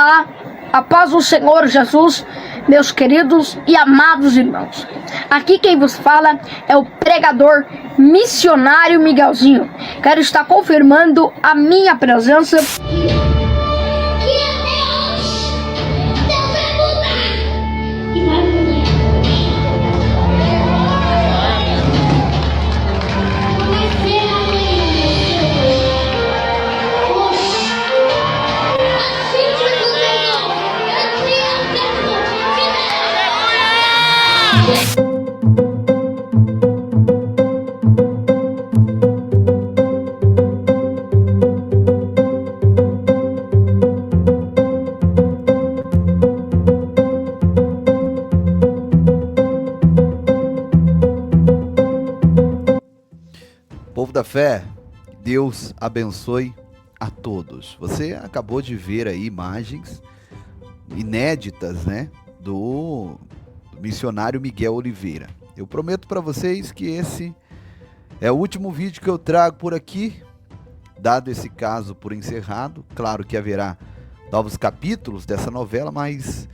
Olá, a paz do Senhor Jesus, meus queridos e amados irmãos. Aqui quem vos fala é o pregador missionário Miguelzinho. Quero estar confirmando a minha presença. Povo da fé, Deus abençoe a todos. Você acabou de ver aí imagens inéditas, né, do missionário Miguel Oliveira. Eu prometo para vocês que esse é o último vídeo que eu trago por aqui, dado esse caso por encerrado. Claro que haverá novos capítulos dessa novela, mas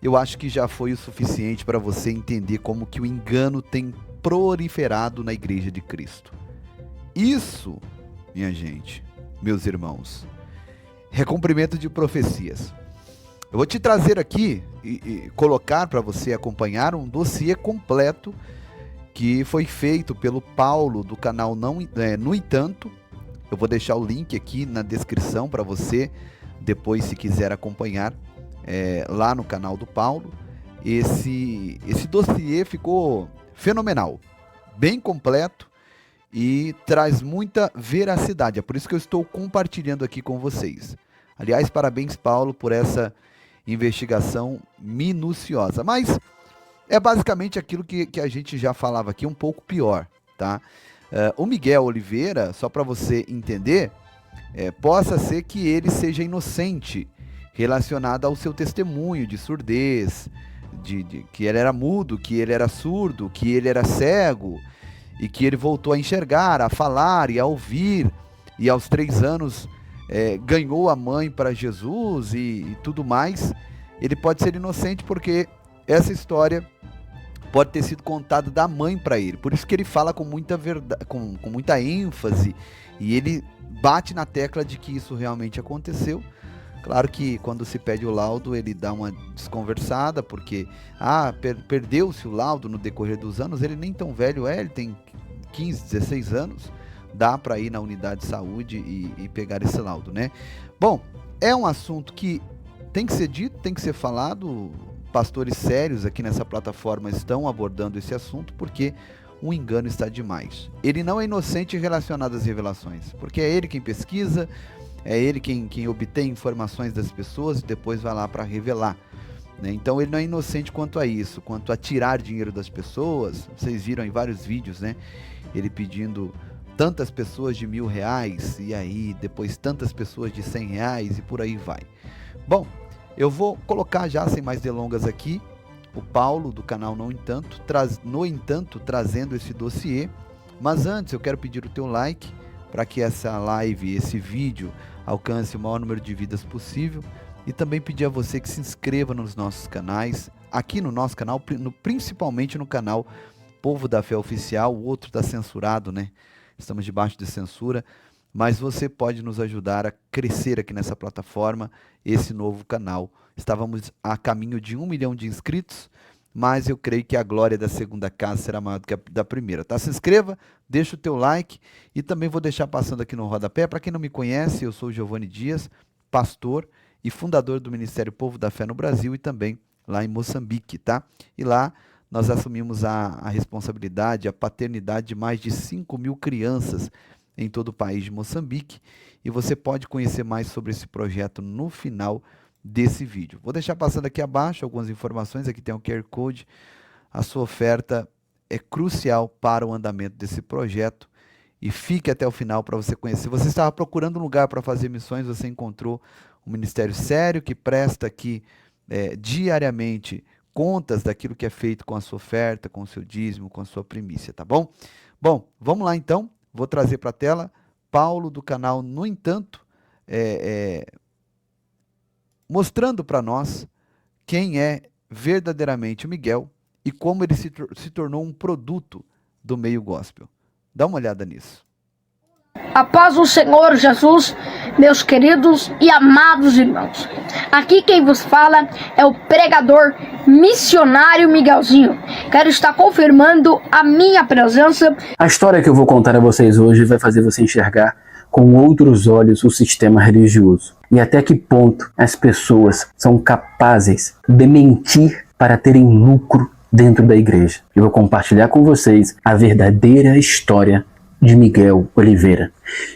eu acho que já foi o suficiente para você entender como que o engano tem proliferado na Igreja de Cristo. Isso, minha gente, meus irmãos, é cumprimento de profecias. Eu vou te trazer aqui e colocar para você acompanhar um dossiê completo que foi feito pelo Paulo do canal No Entanto. Eu vou deixar o link aqui na descrição para você, depois se quiser acompanhar lá no canal do Paulo. Esse dossiê ficou fenomenal, bem completo e traz muita veracidade. É por isso que eu estou compartilhando aqui com vocês. Aliás, parabéns, Paulo, por essa investigação minuciosa. Mas é basicamente aquilo que a gente já falava aqui, um pouco pior, tá? O Miguel Oliveira, só para você entender, possa ser que ele seja inocente relacionado ao seu testemunho de surdez, de que ele era mudo, que ele era surdo, que ele era cego, e que ele voltou a enxergar, a falar e a ouvir, e aos 3 anos ganhou a mãe para Jesus e tudo mais. Ele pode ser inocente porque essa história pode ter sido contada da mãe para ele. Por isso que ele fala com muita verdade, com muita ênfase, e ele bate na tecla de que isso realmente aconteceu. Claro que quando se pede o laudo, ele dá uma desconversada, porque perdeu-se o laudo no decorrer dos anos. Ele nem tão velho ele tem 15, 16 anos, dá para ir na unidade de saúde e pegar esse laudo, né? Bom, é um assunto que tem que ser dito, tem que ser falado. Pastores sérios aqui nessa plataforma estão abordando esse assunto, porque o engano está demais. Ele não é inocente relacionado às revelações, porque é ele quem pesquisa, é ele quem obtém informações das pessoas e depois vai lá para revelar, né? Então ele não é inocente quanto a isso, quanto a tirar dinheiro das pessoas. Vocês viram em vários vídeos, né? Ele pedindo tantas pessoas de R$1.000, e aí depois tantas pessoas de R$100 e por aí vai. Bom, eu vou colocar já sem mais delongas aqui o Paulo do canal No Entanto, trazendo esse dossiê. Mas antes eu quero pedir o teu like para que essa live, esse vídeo alcance o maior número de vidas possível, e também pedir a você que se inscreva nos nossos canais, aqui no nosso canal, principalmente no canal Povo da Fé Oficial. O outro está censurado, né? Estamos debaixo de censura, mas você pode nos ajudar a crescer aqui nessa plataforma, esse novo canal. Estávamos a caminho de 1 milhão de inscritos, mas eu creio que a glória da segunda casa será maior do que a da primeira, tá? Se inscreva, deixa o teu like, e também vou deixar passando aqui no rodapé. Para quem não me conhece, eu sou o Giovanni Dias, pastor e fundador do Ministério Povo da Fé no Brasil e também lá em Moçambique, tá? E lá nós assumimos a responsabilidade, a paternidade de mais de 5.000 crianças em todo o país de Moçambique, e você pode conhecer mais sobre esse projeto no final desse vídeo. Vou deixar passando aqui abaixo algumas informações. Aqui tem o QR Code. A sua oferta é crucial para o andamento desse projeto, e fique até o final para você conhecer. Se você estava procurando um lugar para fazer missões, você encontrou um ministério sério que presta aqui diariamente contas daquilo que é feito com a sua oferta, com o seu dízimo, com a sua primícia, tá bom? Bom, vamos lá então. Vou trazer para a tela Paulo do canal No Entanto, mostrando para nós quem é verdadeiramente o Miguel e como ele se tornou um produto do meio gospel. Dá uma olhada nisso. A paz do Senhor Jesus, meus queridos e amados irmãos. Aqui quem vos fala é o pregador missionário Miguelzinho. Quero estar confirmando a minha presença. A história que eu vou contar a vocês hoje vai fazer você enxergar com outros olhos o sistema religioso. E até que ponto as pessoas são capazes de mentir para terem lucro dentro da igreja. Eu vou compartilhar com vocês a verdadeira história de Miguel Oliveira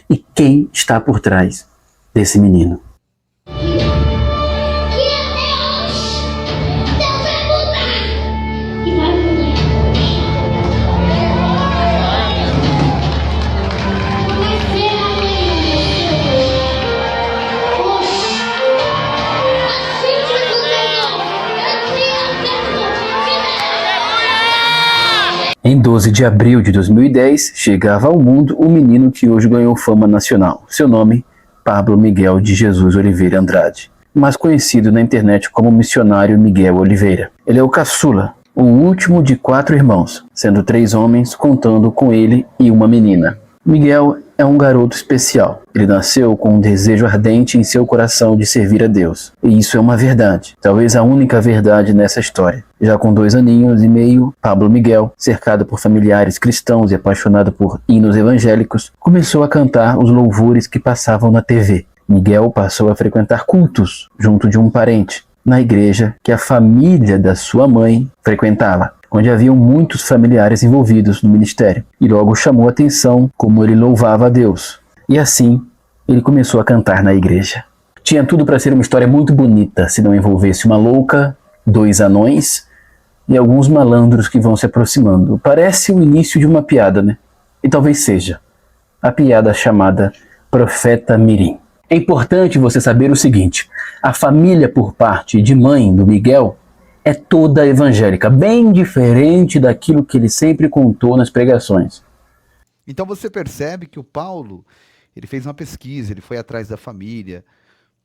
e quem está por trás desse menino. Em 12 de abril de 2010, chegava ao mundo o menino que hoje ganhou fama nacional. Seu nome, Pablo Miguel de Jesus Oliveira Andrade, mais conhecido na internet como Missionário Miguel Oliveira. Ele é o caçula, o último de 4 irmãos, sendo 3 homens, contando com ele e uma menina. Miguel é um garoto especial. Ele nasceu com um desejo ardente em seu coração de servir a Deus. E isso é uma verdade, talvez a única verdade nessa história. Já com 2 aninhos e meio, Pablo Miguel, cercado por familiares cristãos e apaixonado por hinos evangélicos, começou a cantar os louvores que passavam na TV. Miguel passou a frequentar cultos junto de um parente, na igreja que a família da sua mãe frequentava, onde haviam muitos familiares envolvidos no ministério, e logo chamou a atenção como ele louvava a Deus. E assim, ele começou a cantar na igreja. Tinha tudo para ser uma história muito bonita, se não envolvesse uma louca, 2 anões e alguns malandros que vão se aproximando. Parece o início de uma piada, né? E talvez seja a piada chamada Profeta Mirim. É importante você saber o seguinte: a família por parte de mãe do Miguel é toda evangélica, bem diferente daquilo que ele sempre contou nas pregações. Então você percebe que o Paulo, ele fez uma pesquisa, ele foi atrás da família,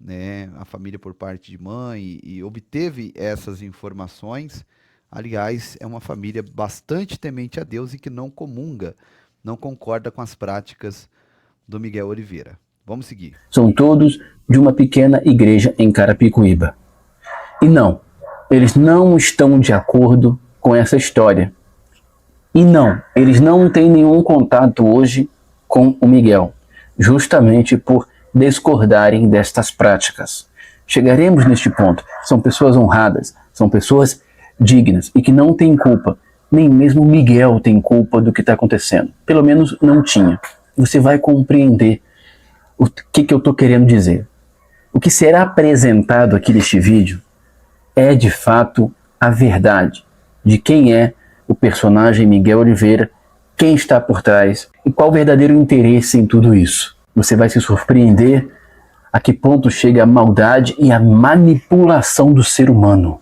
né, a família por parte de mãe, e obteve essas informações. Aliás, é uma família bastante temente a Deus e que não comunga, não concorda com as práticas do Miguel Oliveira. Vamos seguir. São todos de uma pequena igreja em Carapicuíba. E não, eles não estão de acordo com essa história. E não, eles não têm nenhum contato hoje com o Miguel, justamente por discordarem destas práticas. Chegaremos neste ponto. São pessoas honradas, são pessoas dignas e que não têm culpa. Nem mesmo Miguel tem culpa do que está acontecendo. Pelo menos não tinha. Você vai compreender o que eu estou querendo dizer. O que será apresentado aqui neste vídeo é de fato a verdade de quem é o personagem Miguel Oliveira, quem está por trás e qual o verdadeiro interesse em tudo isso. Você vai se surpreender a que ponto chega a maldade e a manipulação do ser humano.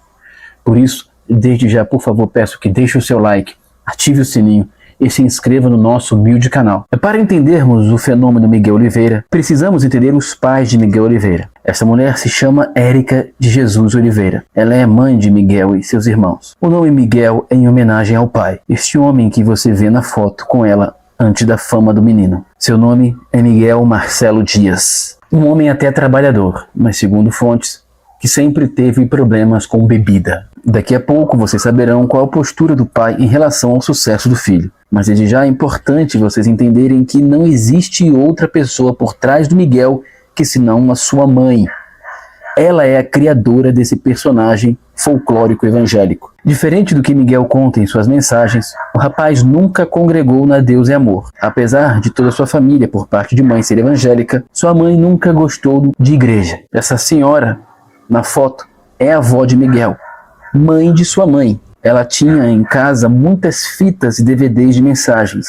Por isso, desde já, por favor, peço que deixe o seu like, ative o sininho e se inscreva no nosso humilde canal. Para entendermos o fenômeno Miguel Oliveira, precisamos entender os pais de Miguel Oliveira. Essa mulher se chama Érica de Jesus Oliveira. Ela é mãe de Miguel e seus irmãos. O nome Miguel é em homenagem ao pai, este homem que você vê na foto com ela antes da fama do menino. Seu nome é Miguel Marcelo Dias. Um homem até trabalhador, mas segundo fontes, que sempre teve problemas com bebida. Daqui a pouco vocês saberão qual a postura do pai em relação ao sucesso do filho. Mas desde já é importante vocês entenderem que não existe outra pessoa por trás do Miguel que senão a sua mãe. Ela é a criadora desse personagem folclórico evangélico. Diferente do que Miguel conta em suas mensagens, o rapaz nunca congregou na Deus e Amor. Apesar de toda sua família por parte de mãe ser evangélica, sua mãe nunca gostou de igreja. Essa senhora, na foto, é a avó de Miguel, mãe de sua mãe. Ela tinha em casa muitas fitas e DVDs de mensagens.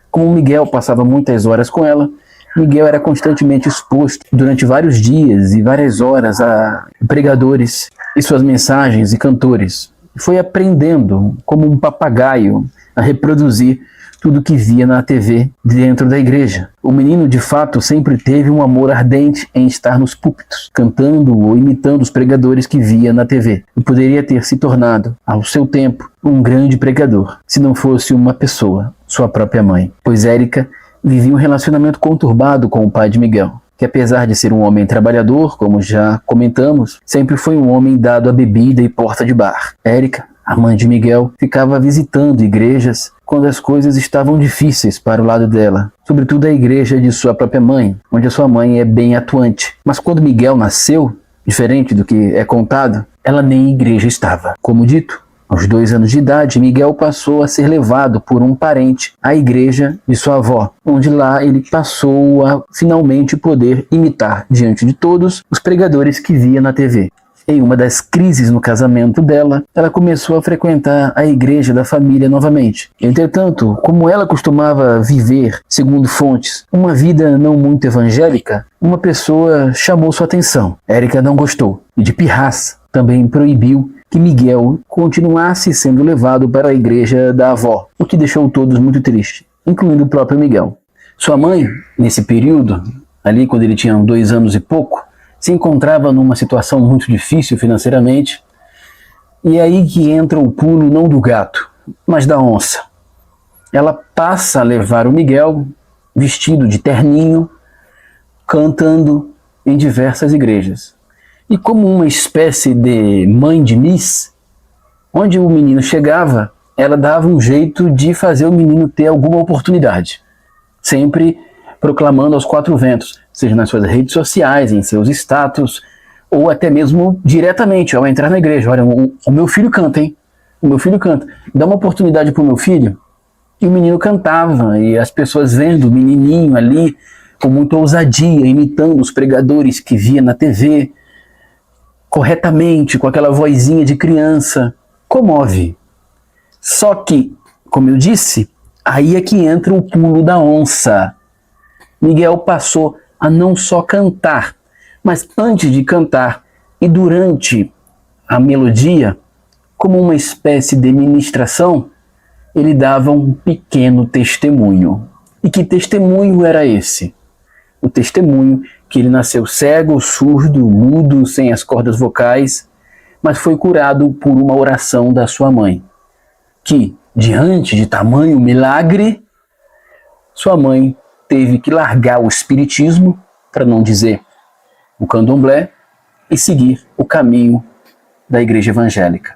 Como Miguel passava muitas horas com ela, Miguel era constantemente exposto durante vários dias e várias horas a pregadores e suas mensagens e cantores. Foi aprendendo como um papagaio a reproduzir tudo que via na TV dentro da igreja. O menino, de fato, sempre teve um amor ardente em estar nos púlpitos, cantando ou imitando os pregadores que via na TV. E poderia ter se tornado, ao seu tempo, um grande pregador, se não fosse uma pessoa, sua própria mãe. Pois Érica vivia um relacionamento conturbado com o pai de Miguel, que apesar de ser um homem trabalhador, como já comentamos, sempre foi um homem dado à bebida e porta de bar. Érica, a mãe de Miguel, ficava visitando igrejas quando as coisas estavam difíceis para o lado dela, sobretudo a igreja de sua própria mãe, onde a sua mãe é bem atuante. Mas quando Miguel nasceu, diferente do que é contado, ela nem em igreja estava. Como dito, aos 2 anos de idade, Miguel passou a ser levado por um parente à igreja de sua avó, onde lá ele passou a finalmente poder imitar diante de todos os pregadores que via na TV. Em uma das crises no casamento dela, ela começou a frequentar a igreja da família novamente. Entretanto, como ela costumava viver, segundo fontes, uma vida não muito evangélica, uma pessoa chamou sua atenção. Érica não gostou e, de pirraça, também proibiu que Miguel continuasse sendo levado para a igreja da avó, o que deixou todos muito tristes, incluindo o próprio Miguel. Sua mãe, nesse período, ali quando ele tinha 2 anos e pouco, se encontrava numa situação muito difícil financeiramente, e é aí que entra o pulo não do gato, mas da onça. Ela passa a levar o Miguel, vestido de terninho, cantando em diversas igrejas. E como uma espécie de mãe de Miss, onde o menino chegava, ela dava um jeito de fazer o menino ter alguma oportunidade, sempre proclamando aos 4 ventos, seja nas suas redes sociais, em seus status, ou até mesmo diretamente ao entrar na igreja. Olha, o meu filho canta, hein? O meu filho canta. Dá uma oportunidade para o meu filho. E o menino cantava, e as pessoas vendo o menininho ali, com muita ousadia, imitando os pregadores que via na TV, corretamente, com aquela vozinha de criança, comove. Só que, como eu disse, aí é que entra o pulo da onça. Miguel passou a não só cantar, mas antes de cantar e durante a melodia, como uma espécie de ministração, ele dava um pequeno testemunho. E que testemunho era esse? O testemunho que ele nasceu cego, surdo, mudo, sem as cordas vocais, mas foi curado por uma oração da sua mãe, que, diante de tamanho milagre, sua mãe teve que largar o espiritismo, para não dizer o candomblé, e seguir o caminho da igreja evangélica.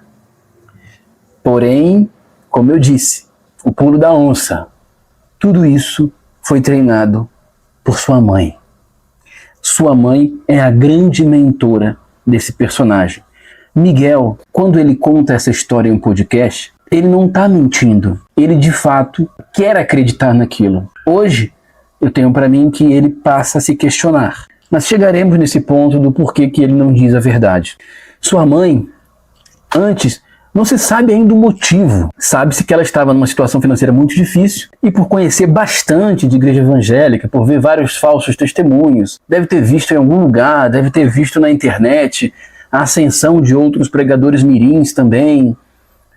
Porém, como eu disse, o pulo da onça, tudo isso foi treinado por sua mãe. Sua mãe é a grande mentora desse personagem. Miguel, quando ele conta essa história em um podcast, ele não está mentindo. Ele, de fato, quer acreditar naquilo. Hoje, eu tenho para mim que ele passa a se questionar. Mas chegaremos nesse ponto do porquê que ele não diz a verdade. Sua mãe, antes, não se sabe ainda o motivo. Sabe-se que ela estava numa situação financeira muito difícil e por conhecer bastante de igreja evangélica, por ver vários falsos testemunhos, deve ter visto em algum lugar, deve ter visto na internet a ascensão de outros pregadores mirins também.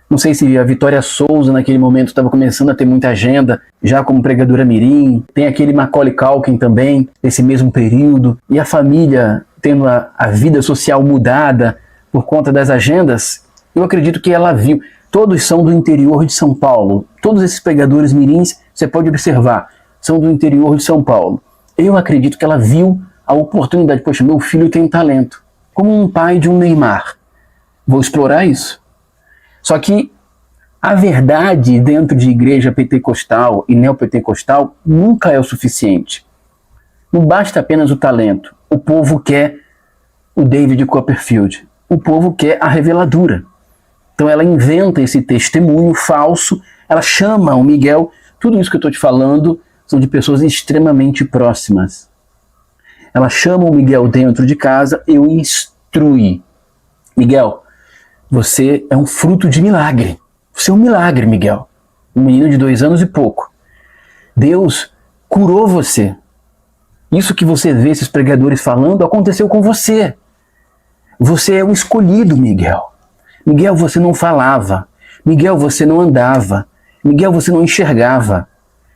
Não sei se a Vitória Souza naquele momento estava começando a ter muita agenda, já como pregadora mirim. Tem aquele Macaulay Culkin também, nesse mesmo período. E a família tendo a vida social mudada por conta das agendas. Eu acredito que ela viu. Todos são do interior de São Paulo. Todos esses pregadores mirins, você pode observar, são do interior de São Paulo. Eu acredito que ela viu a oportunidade. Poxa, meu filho tem talento. Como um pai de um Neymar. Vou explorar isso. Só que a verdade dentro de igreja pentecostal e neopentecostal nunca é o suficiente. Não basta apenas o talento. O povo quer o David Copperfield. O povo quer a reveladura. Então ela inventa esse testemunho falso, ela chama o Miguel. Tudo isso que eu estou te falando são de pessoas extremamente próximas. Ela chama o Miguel dentro de casa e o instrui. Miguel, você é um fruto de milagre. Você é um milagre, Miguel. Um menino de 2 anos e pouco. Deus curou você. Isso que você vê esses pregadores falando aconteceu com você. Você é um escolhido, Miguel. Miguel, você não falava. Miguel, você não andava. Miguel, você não enxergava.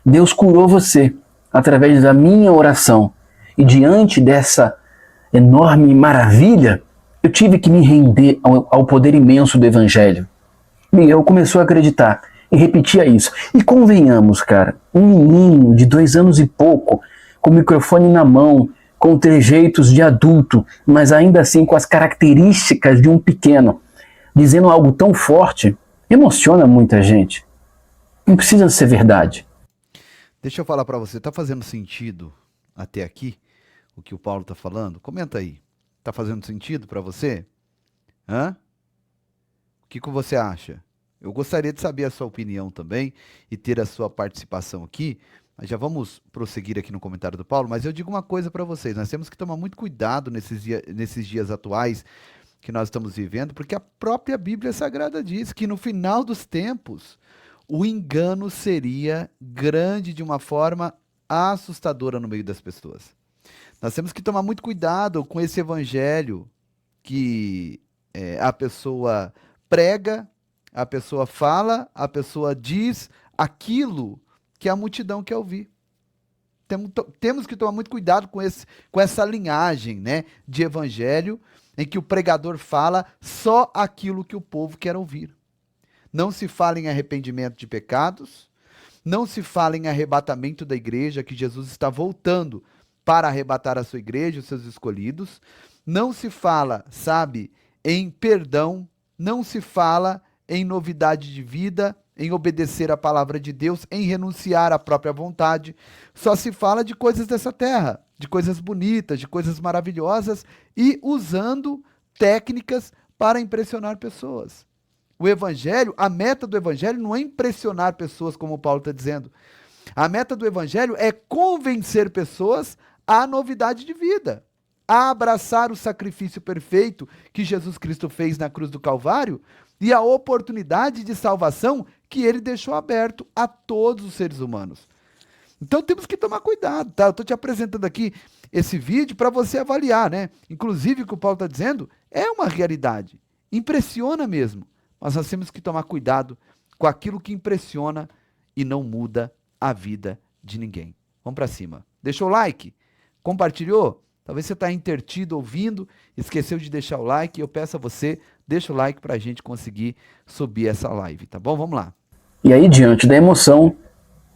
Deus curou você através da minha oração. E diante dessa enorme maravilha, eu tive que me render ao poder imenso do Evangelho. Miguel começou a acreditar e repetia isso. E convenhamos, cara, um menino de 2 anos e pouco, com o microfone na mão, com trejeitos de adulto, mas ainda assim com as características de um pequeno, dizendo algo tão forte, emociona muita gente. Não precisa ser verdade. Deixa eu falar para você, tá fazendo sentido até aqui o que o Paulo tá falando? Comenta aí. Tá fazendo sentido para você? Hã? O que você acha? Eu gostaria de saber a sua opinião também e ter a sua participação aqui. Mas já vamos prosseguir aqui no comentário do Paulo, mas eu digo uma coisa para vocês, nós temos que tomar muito cuidado nesses dias atuais que nós estamos vivendo, porque a própria Bíblia Sagrada diz que no final dos tempos o engano seria grande de uma forma assustadora no meio das pessoas. Nós temos que tomar muito cuidado com esse evangelho que a pessoa prega, a pessoa fala, a pessoa diz aquilo que a multidão quer ouvir. Temos que tomar muito cuidado com essa linhagem, né, de evangelho em que o pregador fala só aquilo que o povo quer ouvir. Não se fala em arrependimento de pecados, não se fala em arrebatamento da igreja, que Jesus está voltando para arrebatar a sua igreja, os seus escolhidos. Não se fala, sabe, em perdão, não se fala em novidade de vida, em obedecer a palavra de Deus, em renunciar à própria vontade. Só se fala de coisas dessa terra, de coisas bonitas, de coisas maravilhosas e usando técnicas para impressionar pessoas. O evangelho, a meta do evangelho não é impressionar pessoas, como o Paulo está dizendo. A meta do evangelho é convencer pessoas à novidade de vida, a abraçar o sacrifício perfeito que Jesus Cristo fez na cruz do Calvário e a oportunidade de salvação que ele deixou aberto a todos os seres humanos. Então temos que tomar cuidado, tá? Eu estou te apresentando aqui esse vídeo para você avaliar, né? Inclusive o que o Paulo está dizendo é uma realidade, impressiona mesmo, mas nós temos que tomar cuidado com aquilo que impressiona e não muda a vida de ninguém. Vamos para cima. Deixou o like? Compartilhou? Talvez você está intertido ouvindo, esqueceu de deixar o like, e eu peço a você, deixa o like para a gente conseguir subir essa live, tá bom? Vamos lá. E aí, diante da emoção,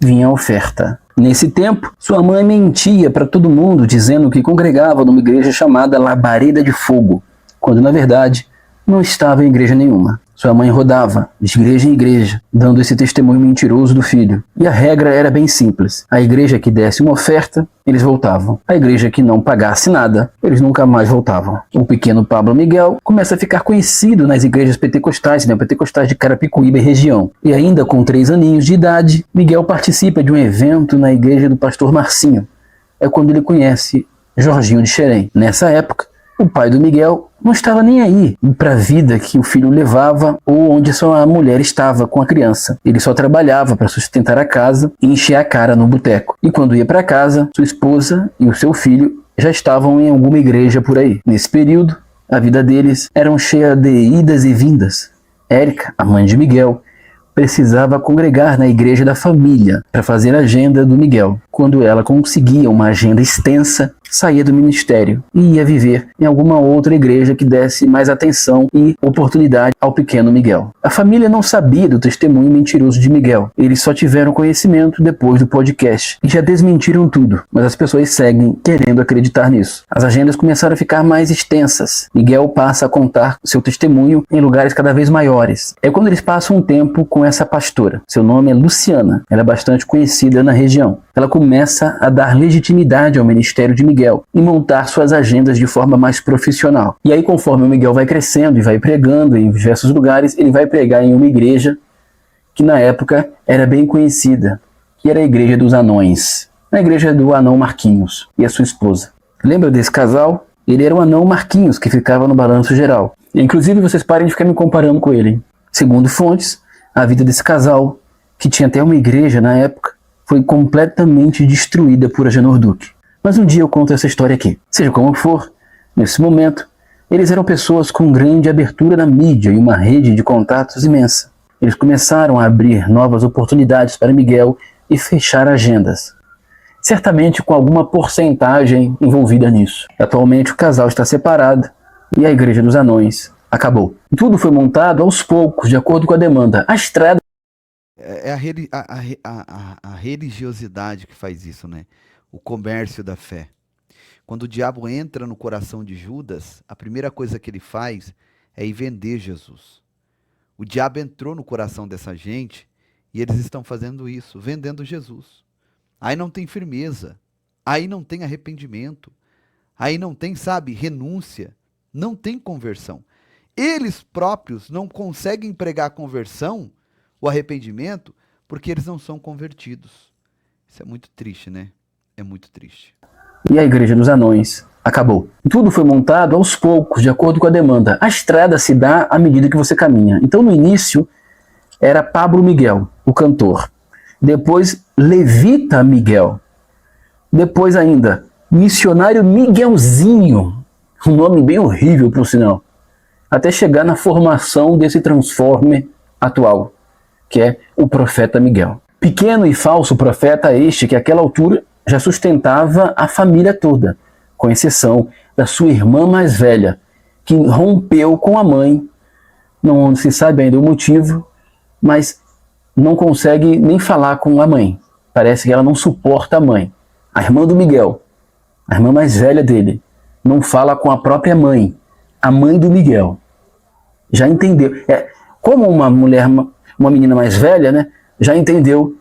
vinha a oferta. Nesse tempo, sua mãe mentia para todo mundo, dizendo que congregava numa igreja chamada Labareda de Fogo, quando na verdade não estava em igreja nenhuma. Sua mãe rodava de igreja em igreja, dando esse testemunho mentiroso do filho. E a regra era bem simples. A igreja que desse uma oferta, eles voltavam. A igreja que não pagasse nada, eles nunca mais voltavam. O pequeno Pablo Miguel começa a ficar conhecido nas igrejas pentecostais, pentecostais de Carapicuíba e região. E ainda com 3 aninhos de idade, Miguel participa de um evento na igreja do pastor Marcinho. É quando ele conhece Jorginho de Xerém. Nessa época, o pai do Miguel não estava nem aí para a vida que o filho levava ou onde sua mulher estava com a criança. Ele só trabalhava para sustentar a casa e encher a cara no boteco. E quando ia para casa, sua esposa e o seu filho já estavam em alguma igreja por aí. Nesse período, a vida deles era cheia de idas e vindas. Érica, a mãe de Miguel, precisava congregar na igreja da família para fazer a agenda do Miguel. Quando ela conseguia uma agenda extensa, saía do ministério e ia viver em alguma outra igreja que desse mais atenção e oportunidade ao pequeno Miguel. A família não sabia do testemunho mentiroso de Miguel. Eles só tiveram conhecimento depois do podcast e já desmentiram tudo, mas as pessoas seguem querendo acreditar nisso. As agendas começaram a ficar mais extensas. Miguel passa a contar seu testemunho em lugares cada vez maiores. É quando eles passam um tempo com essa pastora. Seu nome é Luciana. Ela é bastante conhecida na região. Ela começa a dar legitimidade ao ministério de Miguel e montar suas agendas de forma mais profissional. E aí, conforme o Miguel vai crescendo e vai pregando em diversos lugares, ele vai pregar em uma igreja que na época era bem conhecida, que era a Igreja dos Anões, na igreja do anão Marquinhos e a sua esposa. Lembra desse casal? Ele era o anão Marquinhos, que ficava no balanço geral. E, inclusive, vocês parem de ficar me comparando com ele. Segundo fontes, a vida desse casal, que tinha até uma igreja na época, foi completamente destruída por Agenor Duque. Mas um dia eu conto essa história aqui. Seja como for, nesse momento, eles eram pessoas com grande abertura na mídia e uma rede de contatos imensa. Eles começaram a abrir novas oportunidades para Miguel e fechar agendas. Certamente com alguma porcentagem envolvida nisso. Atualmente o casal está separado e a Igreja dos Anões acabou. Tudo foi montado aos poucos, de acordo com a demanda. A estrada... É a religiosidade que faz isso, né? O comércio da fé. Quando o diabo entra no coração de Judas, a primeira coisa que ele faz é ir vender Jesus. O diabo entrou no coração dessa gente e eles estão fazendo isso, vendendo Jesus. Aí não tem firmeza, aí não tem arrependimento, aí não tem, sabe, renúncia, não tem conversão. Eles próprios não conseguem pregar a conversão, o arrependimento, porque eles não são convertidos. Isso é muito triste, né? É muito triste. E a Igreja dos Anões acabou. Tudo foi montado aos poucos, de acordo com a demanda. A estrada se dá à medida que você caminha. Então, no início, era Pablo Miguel, o cantor. Depois, Levita Miguel. Depois ainda, Missionário Miguelzinho. Um nome bem horrível, por sinal. Até chegar na formação desse Transformer atual, que é o Profeta Miguel. Pequeno e falso profeta este que, àquela altura, já sustentava a família toda, com exceção da sua irmã mais velha, que rompeu com a mãe. Não se sabe ainda o motivo, mas não consegue nem falar com a mãe. Parece que ela não suporta a mãe. A irmã do Miguel, a irmã mais velha dele, não fala com a própria mãe, a mãe do Miguel. Já entendeu. Como uma mulher, uma menina mais velha, né, já entendeu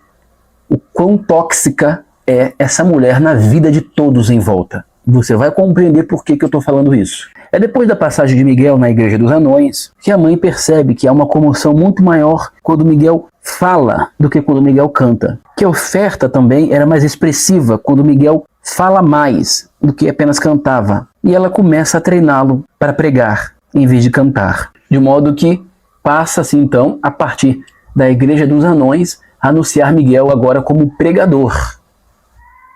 o quão tóxica é essa mulher na vida de todos em volta. Você vai compreender por que eu estou falando isso. É depois da passagem de Miguel na Igreja dos Anões que a mãe percebe que há uma comoção muito maior quando Miguel fala do que quando Miguel canta. Que a oferta também era mais expressiva quando Miguel fala mais do que apenas cantava. E ela começa a treiná-lo para pregar em vez de cantar. De modo que passa-se então, a partir da Igreja dos Anões, a anunciar Miguel agora como pregador.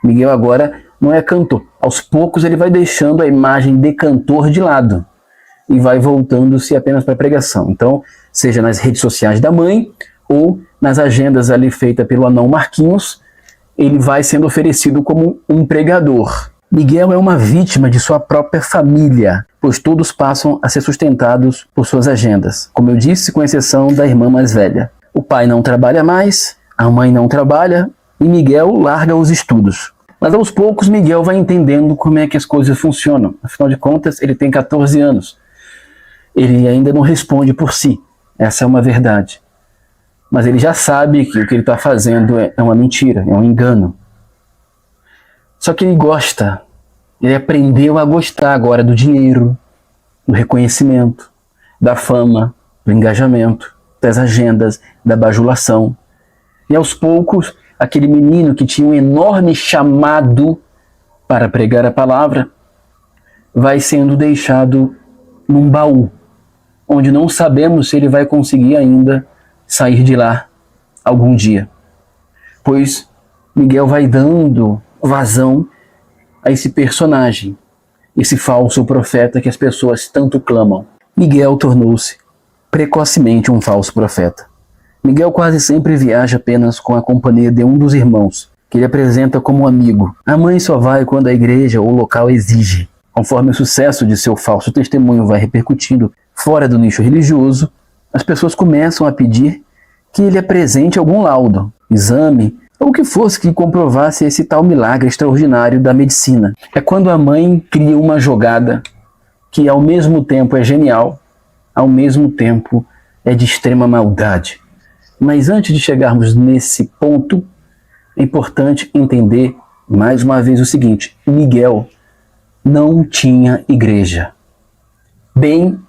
Miguel agora não é cantor. Aos poucos ele vai deixando a imagem de cantor de lado e vai voltando-se apenas para a pregação. Então, seja nas redes sociais da mãe ou nas agendas ali feitas pelo anão Marquinhos, ele vai sendo oferecido como um pregador. Miguel é uma vítima de sua própria família, pois todos passam a ser sustentados por suas agendas. Como eu disse, com exceção da irmã mais velha. O pai não trabalha mais, a mãe não trabalha e Miguel larga os estudos. Mas aos poucos Miguel vai entendendo como é que as coisas funcionam. Afinal de contas, ele tem 14 anos. Ele ainda não responde por si. Essa é uma verdade. Mas ele já sabe que o que ele está fazendo é uma mentira, é um engano. Só que ele gosta. Ele aprendeu a gostar agora do dinheiro, do reconhecimento, da fama, do engajamento, das agendas, da bajulação. E aos poucos, aquele menino que tinha um enorme chamado para pregar a palavra, vai sendo deixado num baú, onde não sabemos se ele vai conseguir ainda sair de lá algum dia. Pois Miguel vai dando vazão a esse personagem, esse falso profeta que as pessoas tanto clamam. Miguel tornou-se precocemente um falso profeta. Miguel quase sempre viaja apenas com a companhia de um dos irmãos, que ele apresenta como amigo. A mãe só vai quando a igreja ou o local exige. Conforme o sucesso de seu falso testemunho vai repercutindo fora do nicho religioso, as pessoas começam a pedir que ele apresente algum laudo, exame, ou o que fosse que comprovasse esse tal milagre extraordinário da medicina. É quando a mãe cria uma jogada que ao mesmo tempo é genial, ao mesmo tempo é de extrema maldade. Mas antes de chegarmos nesse ponto, é importante entender mais uma vez o seguinte: Miguel não tinha igreja. Bem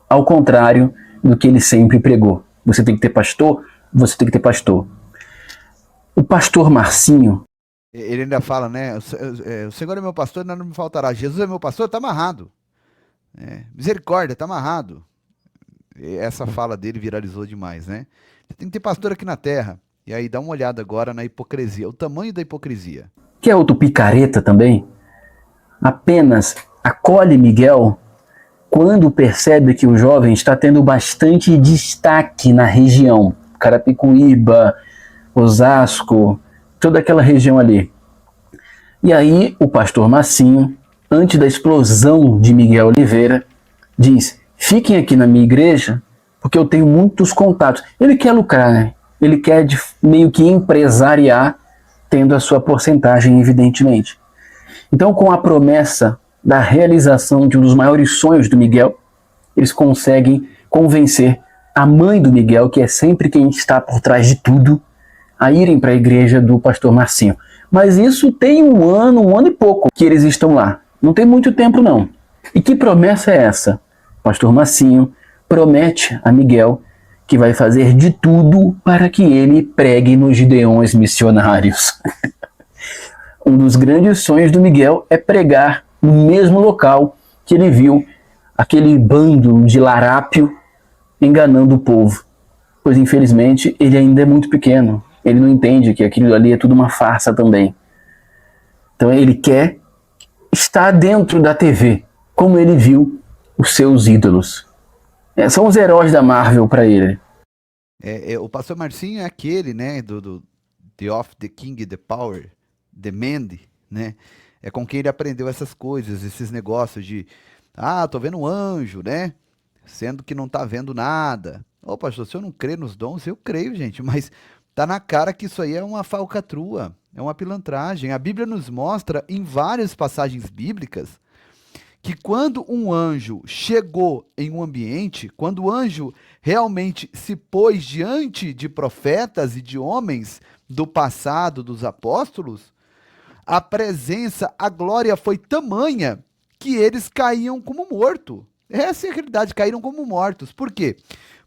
ao contrário do que ele sempre pregou. Você tem que ter pastor, você tem que ter pastor. O pastor Marcinho... Ele ainda fala, né? O Senhor é meu pastor, nada não me faltará. Jesus é meu pastor, está amarrado. Misericórdia, está amarrado. Essa fala dele viralizou demais, né? Você tem que ter pastor aqui na terra. E aí dá uma olhada agora na hipocrisia, o tamanho da hipocrisia. Que é outro picareta também, apenas acolhe Miguel quando percebe que o jovem está tendo bastante destaque na região, Carapicuíba, Osasco, toda aquela região ali. E aí o pastor Marcinho, antes da explosão de Miguel Oliveira, diz: fiquem aqui na minha igreja, porque eu tenho muitos contatos. Ele quer lucrar, né? Ele quer meio que empresariar, tendo a sua porcentagem, evidentemente. Então, com a promessa da realização de um dos maiores sonhos do Miguel, eles conseguem convencer a mãe do Miguel, que é sempre quem está por trás de tudo, a irem para a igreja do pastor Marcinho. Mas isso tem um ano e pouco que eles estão lá. Não tem muito tempo, não. E que promessa é essa? O pastor Marcinho promete a Miguel que vai fazer de tudo para que ele pregue nos gideões missionários. Um dos grandes sonhos do Miguel é pregar no mesmo local que ele viu aquele bando de larápio enganando o povo. Pois, infelizmente, ele ainda é muito pequeno. Ele não entende que aquilo ali é tudo uma farsa também. Então ele quer estar dentro da TV, como ele viu os seus ídolos. São os heróis da Marvel para ele. O pastor Marcinho é aquele, né, do The Of, The King, The Power, The Mandy, né? É com quem ele aprendeu essas coisas, esses negócios de, tô vendo um anjo, né? Sendo que não tá vendo nada. Ô, pastor, se eu não crer nos dons, eu creio, gente, mas tá na cara que isso aí é uma falcatrua, é uma pilantragem. A Bíblia nos mostra em várias passagens bíblicas que quando um anjo chegou em um ambiente, quando o anjo realmente se pôs diante de profetas e de homens do passado, dos apóstolos, a presença, a glória foi tamanha que eles caíam como mortos. Essa é a realidade, caíram como mortos. Por quê?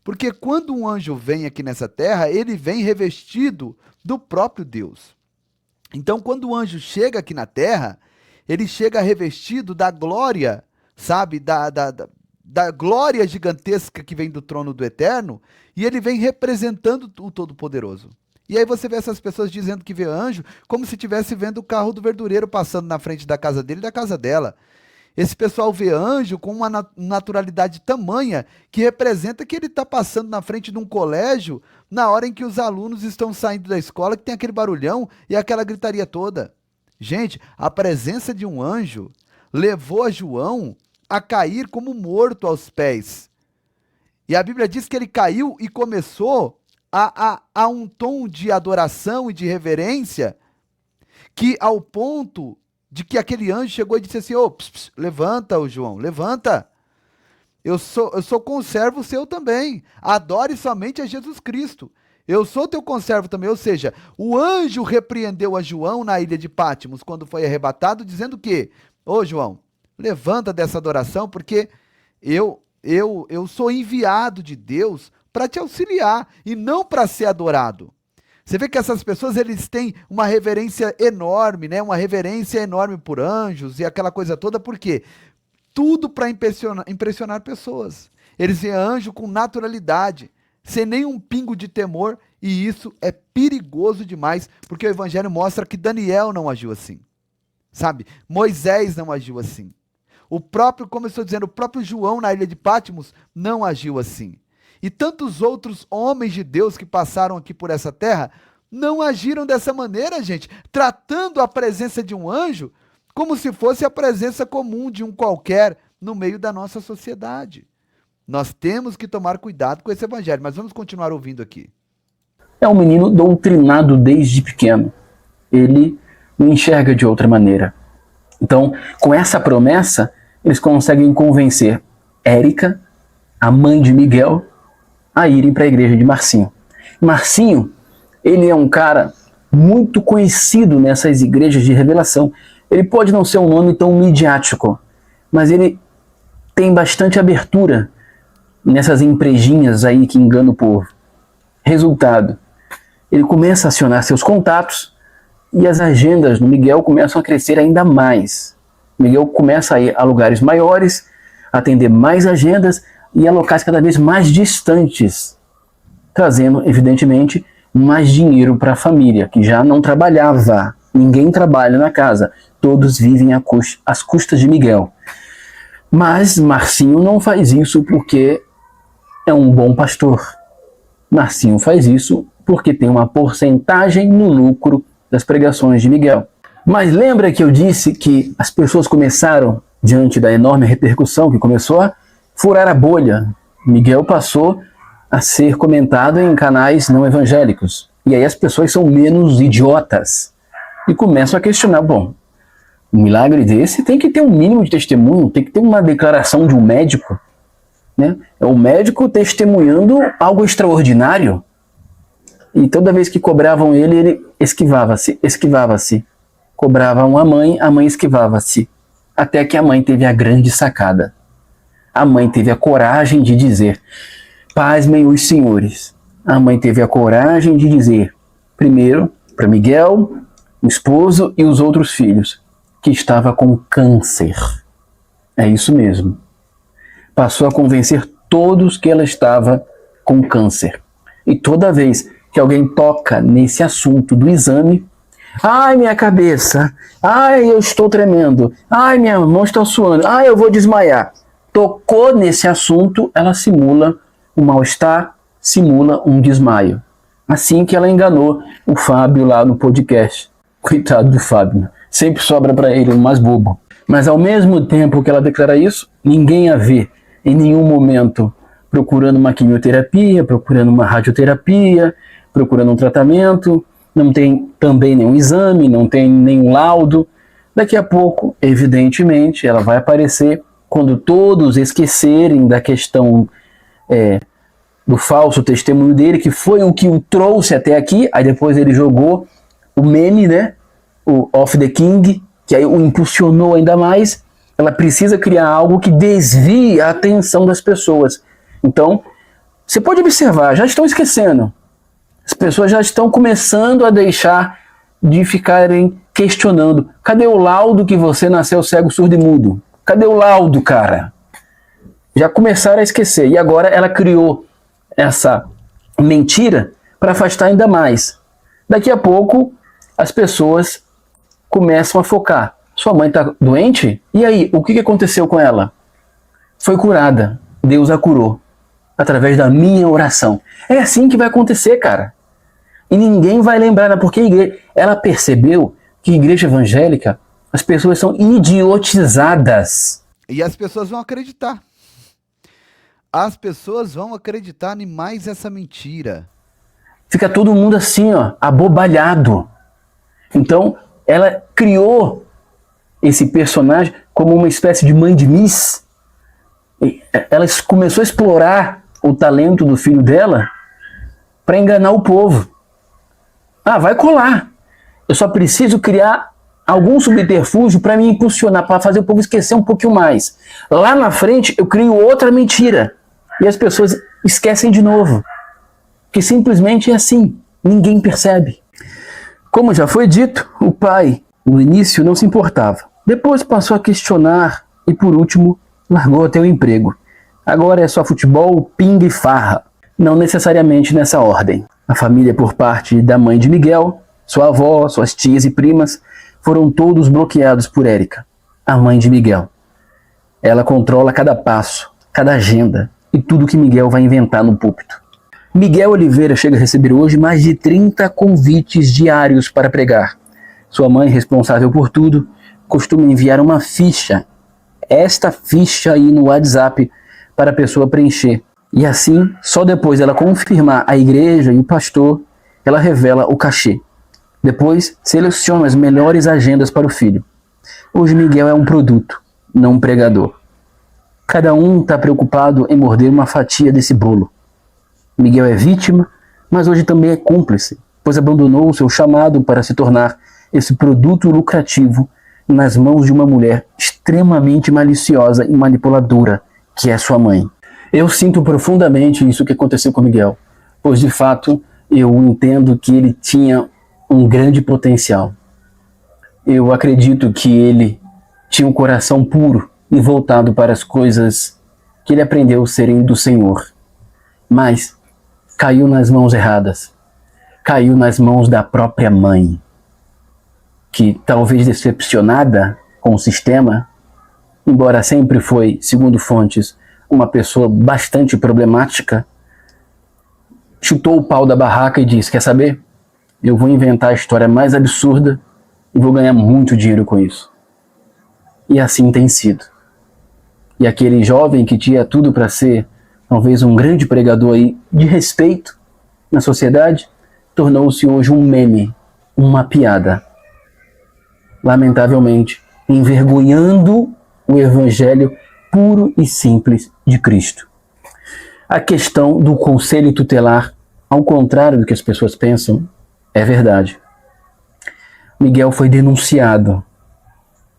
Porque quando um anjo vem aqui nessa terra, ele vem revestido do próprio Deus. Então, quando o anjo chega aqui na terra, ele chega revestido da glória, sabe? Da glória gigantesca que vem do trono do Eterno, e ele vem representando o Todo-Poderoso. E aí você vê essas pessoas dizendo que vê anjo, como se estivesse vendo o carro do verdureiro passando na frente da casa dele e da casa dela. Esse pessoal vê anjo com uma naturalidade tamanha que representa que ele está passando na frente de um colégio na hora em que os alunos estão saindo da escola, que tem aquele barulhão e aquela gritaria toda. Gente, a presença de um anjo levou a João a cair como morto aos pés. E a Bíblia diz que ele caiu e começou a um tom de adoração e de reverência, que ao ponto de que aquele anjo chegou e disse assim: levanta, João, levanta. Eu sou conservo seu também. Adore somente a Jesus Cristo. Eu sou teu conservo também. Ou seja, o anjo repreendeu a João na ilha de Pátimos quando foi arrebatado, dizendo que: João, levanta dessa adoração, porque eu sou enviado de Deus para te auxiliar e não para ser adorado. Você vê que essas pessoas, eles têm uma reverência enorme, né? Uma reverência enorme por anjos e aquela coisa toda, por quê? Tudo para impressionar pessoas. Eles veem anjo com naturalidade, sem nenhum pingo de temor, e isso é perigoso demais, porque o Evangelho mostra que Daniel não agiu assim, sabe? Moisés não agiu assim. O próprio, como eu estou dizendo, o próprio João na ilha de Pátimos não agiu assim. E tantos outros homens de Deus que passaram aqui por essa terra não agiram dessa maneira, gente, tratando a presença de um anjo como se fosse a presença comum de um qualquer no meio da nossa sociedade. Nós temos que tomar cuidado com esse evangelho, mas vamos continuar ouvindo aqui. É um menino doutrinado desde pequeno. Ele não enxerga de outra maneira. Então, com essa promessa, eles conseguem convencer Érica, a mãe de Miguel, a irem para a igreja de Marcinho. Marcinho, ele é um cara muito conhecido nessas igrejas de revelação. Ele pode não ser um nome tão midiático, mas ele tem bastante abertura nessas emprejinhas aí que enganam o povo. Resultado, ele começa a acionar seus contatos e as agendas do Miguel começam a crescer ainda mais. Miguel começa a ir a lugares maiores, atender mais agendas e a locais cada vez mais distantes, trazendo, evidentemente, mais dinheiro para a família, que já não trabalhava. Ninguém trabalha na casa, todos vivem às custas de Miguel. Mas Marcinho não faz isso porque é um bom pastor. Marcinho faz isso porque tem uma porcentagem no lucro das pregações de Miguel. Mas lembra que eu disse que as pessoas começaram, diante da enorme repercussão que começou a furar a bolha? Miguel passou a ser comentado em canais não evangélicos. E aí as pessoas são menos idiotas e começam a questionar, bom, um milagre desse tem que ter um mínimo de testemunho, tem que ter uma declaração de um médico, né? É o médico testemunhando algo extraordinário. E toda vez que cobravam ele esquivava-se. Cobravam a mãe esquivava-se. Até que a mãe teve a grande sacada. A mãe teve a coragem de dizer, pasmem os senhores. A mãe teve a coragem de dizer, primeiro, para Miguel, o esposo e os outros filhos, que estava com câncer. É isso mesmo. Passou a convencer todos que ela estava com câncer. E toda vez que alguém toca nesse assunto do exame, ai, minha cabeça, ai, eu estou tremendo, ai, minha mão está suando, ai, eu vou desmaiar. Tocou nesse assunto, ela simula um mal-estar, simula um desmaio. Assim que ela enganou o Fábio lá no podcast. Coitado do Fábio, sempre sobra para ele um mais bobo. Mas ao mesmo tempo que ela declara isso, ninguém a vê em nenhum momento procurando uma quimioterapia, procurando uma radioterapia, procurando um tratamento, não tem também nenhum exame, não tem nenhum laudo. Daqui a pouco, evidentemente, ela vai aparecer quando todos esquecerem da questão do falso testemunho dele, que foi o que o trouxe até aqui. Aí depois ele jogou o meme, né? O Of the King, que aí o impulsionou ainda mais. Ela precisa criar algo que desvie a atenção das pessoas. Então, você pode observar, já estão esquecendo. As pessoas já estão começando a deixar de ficarem questionando. Cadê o laudo que você nasceu cego, surdo e mudo? Cadê o laudo, cara? Já começaram a esquecer. E agora ela criou essa mentira para afastar ainda mais. Daqui a pouco, as pessoas começam a focar. Sua mãe está doente? E aí, o que aconteceu com ela? Foi curada. Deus a curou. Através da minha oração. É assim que vai acontecer, cara. E ninguém vai lembrar, né? Porque ela percebeu que igreja evangélica, as pessoas são idiotizadas. E as pessoas vão acreditar. As pessoas vão acreditar em mais essa mentira. Fica todo mundo assim, ó, abobalhado. Então, ela criou esse personagem como uma espécie de mãe de Miss. Ela começou a explorar o talento do filho dela para enganar o povo. Ah, vai colar. Eu só preciso criar algum subterfúgio para me impulsionar, para fazer o povo esquecer um pouquinho mais. Lá na frente, eu crio outra mentira. E as pessoas esquecem de novo. Que simplesmente é assim. Ninguém percebe. Como já foi dito, o pai, no início, não se importava. Depois passou a questionar e, por último, largou até o emprego. Agora é só futebol, pinga e farra. Não necessariamente nessa ordem. A família por parte da mãe de Miguel, sua avó, suas tias e primas, foram todos bloqueados por Érica, a mãe de Miguel. Ela controla cada passo, cada agenda e tudo que Miguel vai inventar no púlpito. Miguel Oliveira chega a receber hoje mais de 30 convites diários para pregar. Sua mãe, responsável por tudo, costuma enviar uma ficha, esta ficha aí no WhatsApp, para a pessoa preencher. E assim, só depois dela confirmar a igreja e o pastor, ela revela o cachê. Depois, seleciona as melhores agendas para o filho. Hoje Miguel é um produto, não um pregador. Cada um está preocupado em morder uma fatia desse bolo. Miguel é vítima, mas hoje também é cúmplice, pois abandonou o seu chamado para se tornar esse produto lucrativo nas mãos de uma mulher extremamente maliciosa e manipuladora, que é sua mãe. Eu sinto profundamente isso que aconteceu com Miguel, pois de fato eu entendo que ele tinha um grande potencial. Eu acredito que ele tinha um coração puro e voltado para as coisas que ele aprendeu serem do Senhor. Mas caiu nas mãos erradas. Caiu nas mãos da própria mãe, que talvez decepcionada com o sistema, embora sempre foi, segundo fontes, uma pessoa bastante problemática, chutou o pau da barraca e disse: quer saber? Eu vou inventar a história mais absurda e vou ganhar muito dinheiro com isso. E assim tem sido. E aquele jovem que tinha tudo para ser talvez um grande pregador aí de respeito na sociedade, tornou-se hoje um meme, uma piada. Lamentavelmente, envergonhando o evangelho puro e simples de Cristo. A questão do conselho tutelar, ao contrário do que as pessoas pensam, é verdade. Miguel foi denunciado,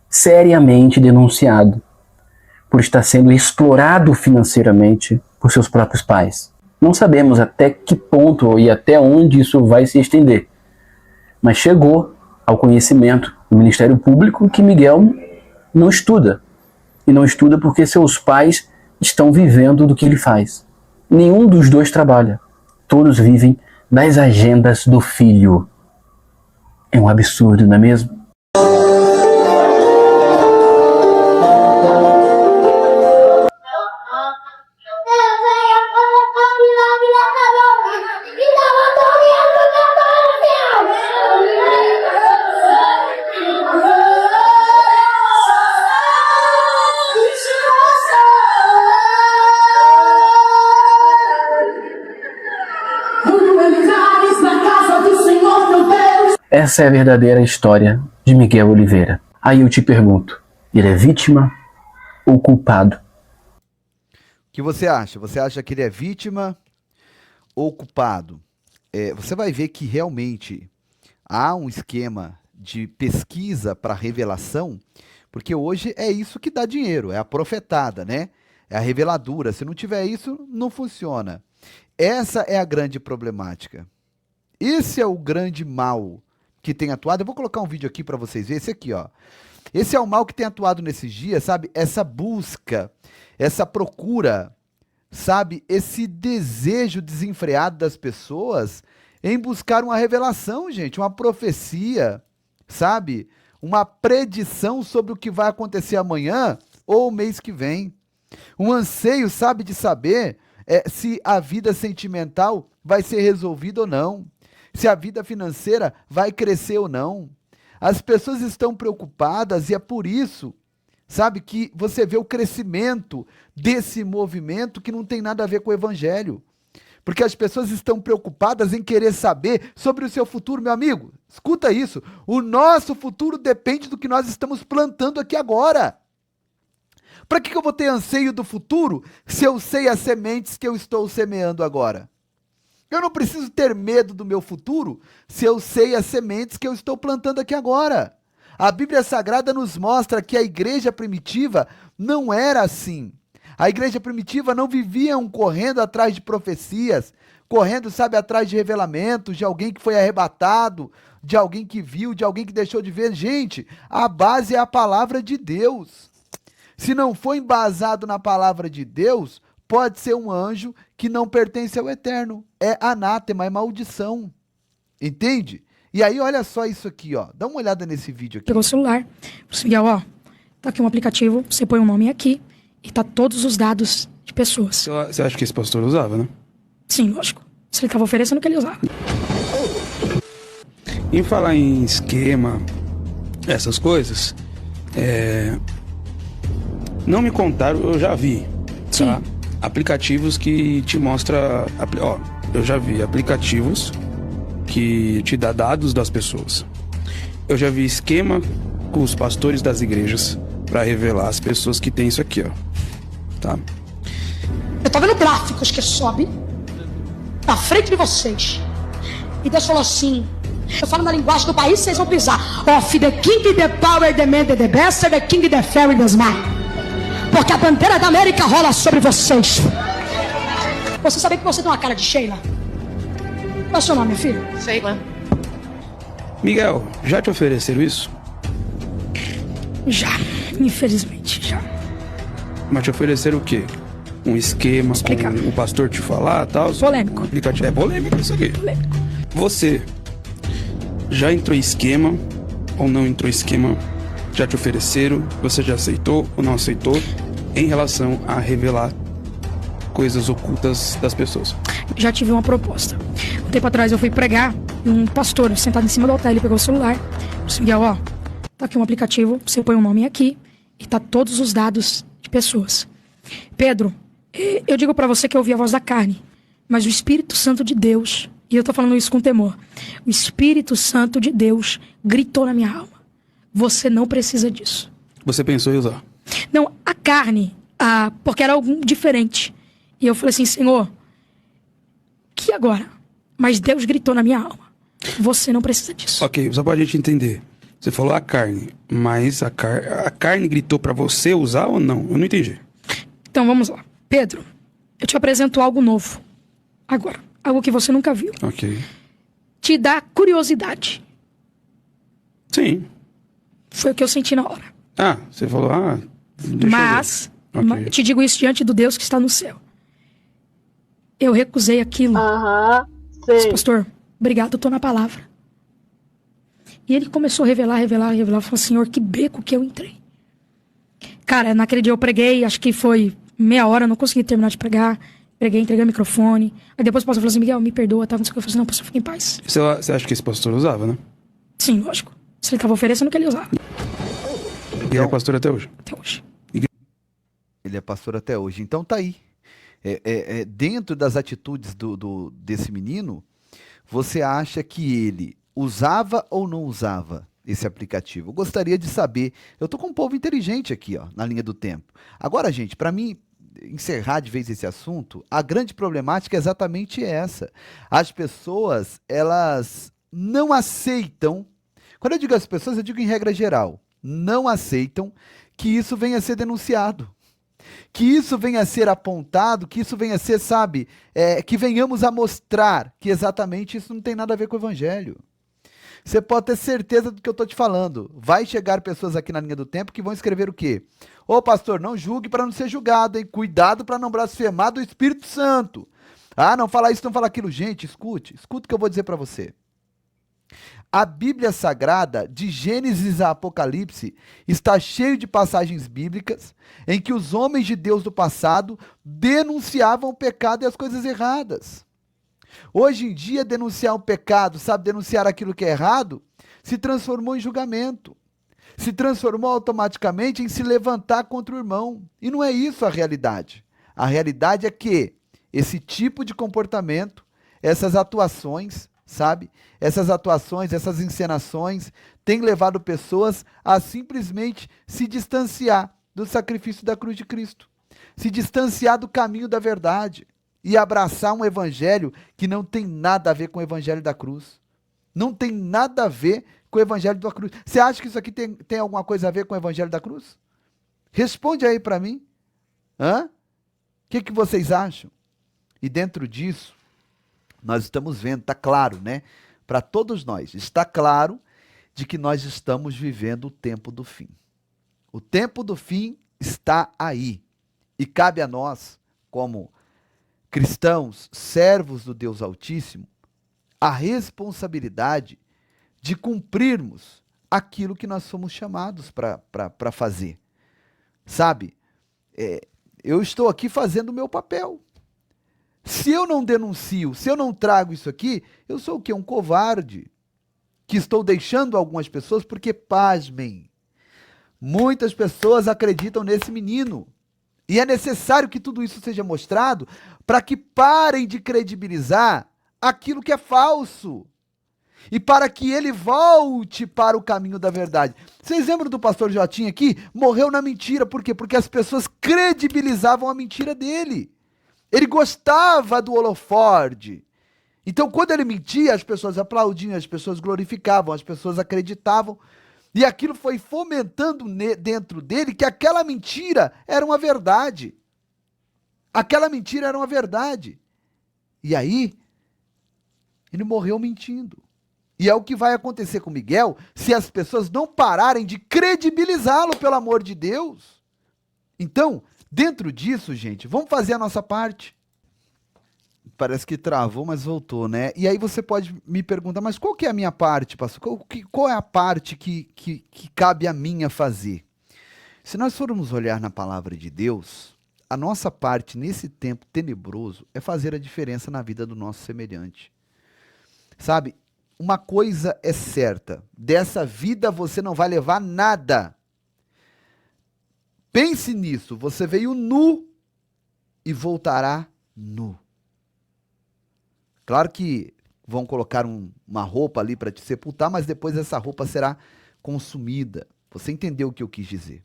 seriamente denunciado, por estar sendo explorado financeiramente por seus próprios pais. Não sabemos até que ponto e até onde isso vai se estender, mas chegou ao conhecimento do Ministério Público que Miguel não estuda. E não estuda porque seus pais estão vivendo do que ele faz. Nenhum dos dois trabalha. Todos vivem das agendas do filho. É um absurdo, não é mesmo? Essa é a verdadeira história de Miguel Oliveira. Aí eu te pergunto, ele é vítima ou culpado? O que você acha? Você acha que ele é vítima ou culpado? Você vai ver que realmente há um esquema de pesquisa para revelação, porque hoje é isso que dá dinheiro, é a profetada, né? É a reveladura. Se não tiver isso, não funciona. Essa é a grande problemática. Esse é o grande mal que tem atuado. Eu vou colocar um vídeo aqui para vocês verem. Esse aqui, ó. Esse é o mal que tem atuado nesses dias, sabe? Essa busca, essa procura, sabe? Esse desejo desenfreado das pessoas em buscar uma revelação, gente, uma profecia, sabe? Uma predição sobre o que vai acontecer amanhã ou o mês que vem. Um anseio, sabe, de saber se a vida sentimental vai ser resolvida ou não. Se a vida financeira vai crescer ou não. As pessoas estão preocupadas e é por isso, sabe, que você vê o crescimento desse movimento que não tem nada a ver com o evangelho. Porque as pessoas estão preocupadas em querer saber sobre o seu futuro, meu amigo. Escuta isso. O nosso futuro depende do que nós estamos plantando aqui agora. Para que eu vou ter anseio do futuro se eu sei as sementes que eu estou semeando agora? Eu não preciso ter medo do meu futuro se eu sei as sementes que eu estou plantando aqui agora. A Bíblia Sagrada nos mostra que a igreja primitiva não era assim. A igreja primitiva não vivia correndo atrás de profecias, correndo, sabe, atrás de revelamentos, de alguém que foi arrebatado, de alguém que viu, de alguém que deixou de ver. Gente, a base é a palavra de Deus. Se não for embasado na palavra de Deus, pode ser um anjo que não pertence ao eterno. É anátema, é maldição. Entende? E aí, olha só isso aqui, ó. Dá uma olhada nesse vídeo aqui. Pegou o celular, Miguel, ó, tá aqui um aplicativo, você põe um nome aqui e tá todos os dados de pessoas. Você acha que esse pastor usava, né? Sim, lógico. Se ele tava oferecendo, que ele usava. Em falar em esquema, essas coisas, não me contaram, eu já vi, tá? Aplicativos que te mostra, ó, eu já vi aplicativos que te dá dados das pessoas. Eu já vi esquema com os pastores das igrejas para revelar as pessoas que tem isso aqui, ó, tá? Eu tô vendo gráficos que sobe na frente de vocês. E Deus falou assim, eu falo na linguagem do país, vocês vão pisar. Of the king, the power, the man, the best, the king, the fairy, the smile. Porque a bandeira da América rola sobre vocês. Você sabia que você tem uma cara de Sheila? Qual é o seu nome, filho? Sheila. Miguel, já te ofereceram isso? Já, infelizmente, já. Mas te ofereceram o quê? Um esquema com o pastor te falar e tal? Polêmico. É polêmico isso aqui. Polêmico. Você já entrou em esquema ou não entrou em esquema já te ofereceram, você já aceitou ou não aceitou em relação a revelar coisas ocultas das pessoas? Já tive uma proposta. Um tempo atrás eu fui pregar e um pastor sentado em cima do altar, ele pegou o celular. Disse: Miguel, ó, tá aqui um aplicativo, você põe o nome aqui e tá todos os dados de pessoas. Pedro, eu digo pra você que eu ouvi a voz da carne, mas o Espírito Santo de Deus, e eu tô falando isso com temor, o Espírito Santo de Deus gritou na minha alma: você não precisa disso. Você pensou em usar? Não, a carne, porque era algo diferente. E eu falei assim: Senhor, que agora? Mas Deus gritou na minha alma: você não precisa disso. Ok, só pra gente entender. Você falou a carne, mas a carne gritou pra você usar ou não? Eu não entendi. Então vamos lá. Pedro, eu te apresento algo novo. Agora, algo que você nunca viu. Ok. Te dá curiosidade. Sim. Foi o que eu senti na hora. Ah, você falou, deixa Mas, eu ver. Ok. te digo isso diante do Deus que está no céu. Eu recusei aquilo. Aham, Disse: sei. pastor, obrigado, eu tô na palavra. E ele começou a revelar. Falou: Senhor, que beco que eu entrei. Cara, naquele dia eu preguei, acho que foi meia hora, não consegui terminar de pregar. Preguei, entreguei o microfone. Aí depois o pastor falou assim: Miguel, me perdoa, tá? Não sei o que. Eu falei assim: não, pastor, fica em paz. Você acha que esse pastor usava, né? Sim, lógico. Se ele tava oferecendo, que ele usava. Ele é pastor até hoje. Até hoje. Ele é pastor até hoje. Então tá aí. Dentro das atitudes desse menino, você acha que ele usava ou não usava esse aplicativo? Eu gostaria de saber. Eu tô com um povo inteligente aqui, ó, na linha do tempo. Agora, gente, para mim encerrar de vez esse assunto, a grande problemática é exatamente essa. As pessoas, elas não aceitam. Quando eu digo as pessoas, eu digo em regra geral, não aceitam que isso venha a ser denunciado, que isso venha a ser apontado, que isso venha a ser, sabe, que venhamos a mostrar que exatamente isso não tem nada a ver com o evangelho. Você pode ter certeza do que eu estou te falando. Vai chegar pessoas aqui na linha do tempo que vão escrever o quê? Ô pastor, não julgue para não ser julgado, hein? Cuidado para não blasfemar do Espírito Santo. Ah, não fala isso, não fala aquilo. Gente, escute o que eu vou dizer para você. A Bíblia Sagrada, de Gênesis a Apocalipse, está cheio de passagens bíblicas em que os homens de Deus do passado denunciavam o pecado e as coisas erradas. Hoje em dia, denunciar um pecado, sabe, denunciar aquilo que é errado, se transformou em julgamento. Se transformou automaticamente em se levantar contra o irmão. E não é isso a realidade. A realidade é que esse tipo de comportamento, essas atuações, sabe? Essas atuações, essas encenações têm levado pessoas a simplesmente se distanciar do sacrifício da cruz de Cristo. Se distanciar do caminho da verdade e abraçar um evangelho que não tem nada a ver com o evangelho da cruz. Não tem nada a ver com o evangelho da cruz. Você acha que isso aqui tem alguma coisa a ver com o evangelho da cruz? Responde aí para mim. O que vocês acham? E dentro disso, nós estamos vendo, está claro, né? Para todos nós, está claro de que nós estamos vivendo o tempo do fim. O tempo do fim está aí. E cabe a nós, como cristãos, servos do Deus Altíssimo, a responsabilidade de cumprirmos aquilo que nós somos chamados para fazer. Sabe? Eu estou aqui fazendo o meu papel. Se eu não denuncio, se eu não trago isso aqui, eu sou o quê? Um covarde, que estou deixando algumas pessoas, porque, pasmem, muitas pessoas acreditam nesse menino. E é necessário que tudo isso seja mostrado para que parem de credibilizar aquilo que é falso. E para que ele volte para o caminho da verdade. Vocês lembram do pastor Jotinho aqui? Morreu na mentira. Por quê? Porque as pessoas credibilizavam a mentira dele. Ele gostava do holofote. Então, quando ele mentia, as pessoas aplaudiam, as pessoas glorificavam, as pessoas acreditavam. E aquilo foi fomentando dentro dele que aquela mentira era uma verdade. Aquela mentira era uma verdade. E aí, ele morreu mentindo. E é o que vai acontecer com Miguel se as pessoas não pararem de credibilizá-lo, pelo amor de Deus. Então, dentro disso, gente, vamos fazer a nossa parte. Parece que travou, mas voltou, né? E aí você pode me perguntar, mas qual que é a minha parte, pastor? Qual é a parte que cabe a mim a fazer? Se nós formos olhar na palavra de Deus, a nossa parte nesse tempo tenebroso é fazer a diferença na vida do nosso semelhante. Sabe? Uma coisa é certa, dessa vida você não vai levar nada. Pense nisso, você veio nu e voltará nu. Claro que vão colocar uma roupa ali para te sepultar, mas depois essa roupa será consumida. Você entendeu o que eu quis dizer?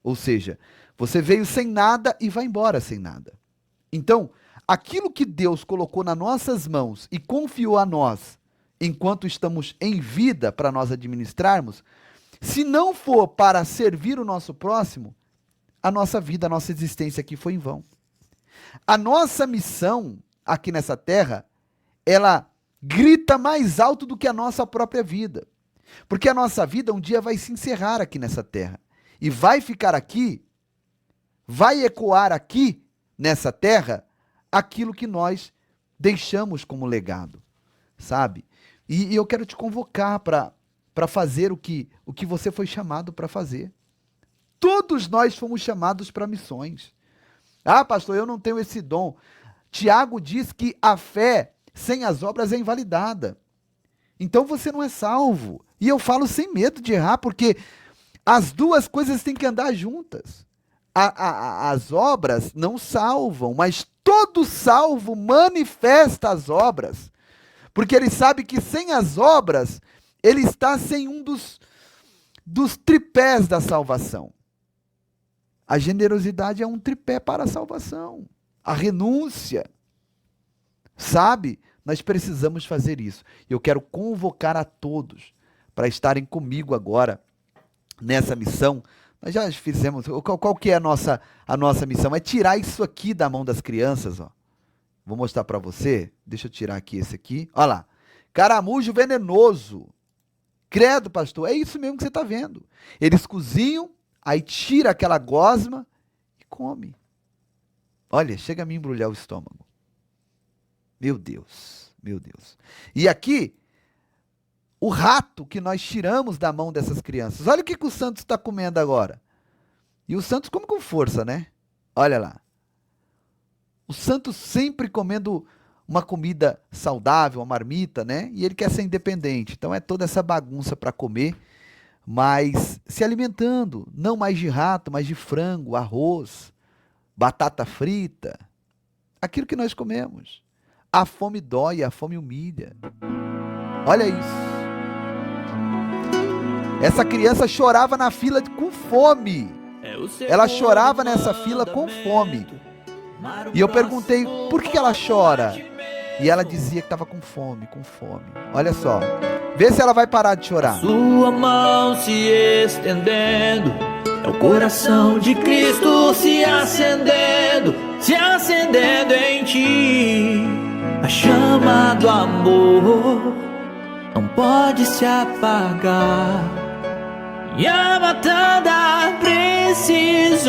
Ou seja, você veio sem nada e vai embora sem nada. Então, aquilo que Deus colocou nas nossas mãos e confiou a nós, enquanto estamos em vida para nós administrarmos, se não for para servir o nosso próximo, a nossa vida, a nossa existência aqui foi em vão. A nossa missão aqui nessa terra, ela grita mais alto do que a nossa própria vida. Porque a nossa vida um dia vai se encerrar aqui nessa terra. E vai ficar aqui, vai ecoar aqui nessa terra, aquilo que nós deixamos como legado, sabe? E eu quero te convocar para fazer o que você foi chamado para fazer. Todos nós fomos chamados para missões. Ah, pastor, eu não tenho esse dom. Tiago diz que a fé sem as obras é invalidada. Então você não é salvo. E eu falo sem medo de errar, porque as duas coisas têm que andar juntas. As obras não salvam, mas todo salvo manifesta as obras. Porque ele sabe que sem as obras, ele está sem um dos tripés da salvação. A generosidade é um tripé para a salvação. A renúncia. Sabe? Nós precisamos fazer isso. Eu quero convocar a todos para estarem comigo agora nessa missão. Nós já fizemos. Qual que é a nossa missão? É tirar isso aqui da mão das crianças. Ó. Vou mostrar para você. Deixa eu tirar aqui esse aqui. Olha lá. Caramujo venenoso. Credo, pastor. É isso mesmo que você está vendo. Eles cozinham, aí tira aquela gosma e come. Olha, chega a me embrulhar o estômago. Meu Deus, meu Deus. E aqui, o rato que nós tiramos da mão dessas crianças. Olha o que o Santos está comendo agora. E o Santos come com força, né? Olha lá. O Santos sempre comendo uma comida saudável, uma marmita, né? E ele quer ser independente. Então é toda essa bagunça para comer, mas se alimentando. Não mais de rato, mas de frango, arroz, batata frita. Aquilo que nós comemos. A fome dói, a fome humilha. Olha isso. Essa criança chorava na fila com fome. Ela chorava nessa fila com fome. E eu perguntei, por que ela chora? E ela dizia que estava com fome, com fome. Olha só. Vê se ela vai parar de chorar. Sua mão se estendendo, é o coração de Cristo se acendendo em ti. A chama do amor não pode se apagar. E a batalha precisando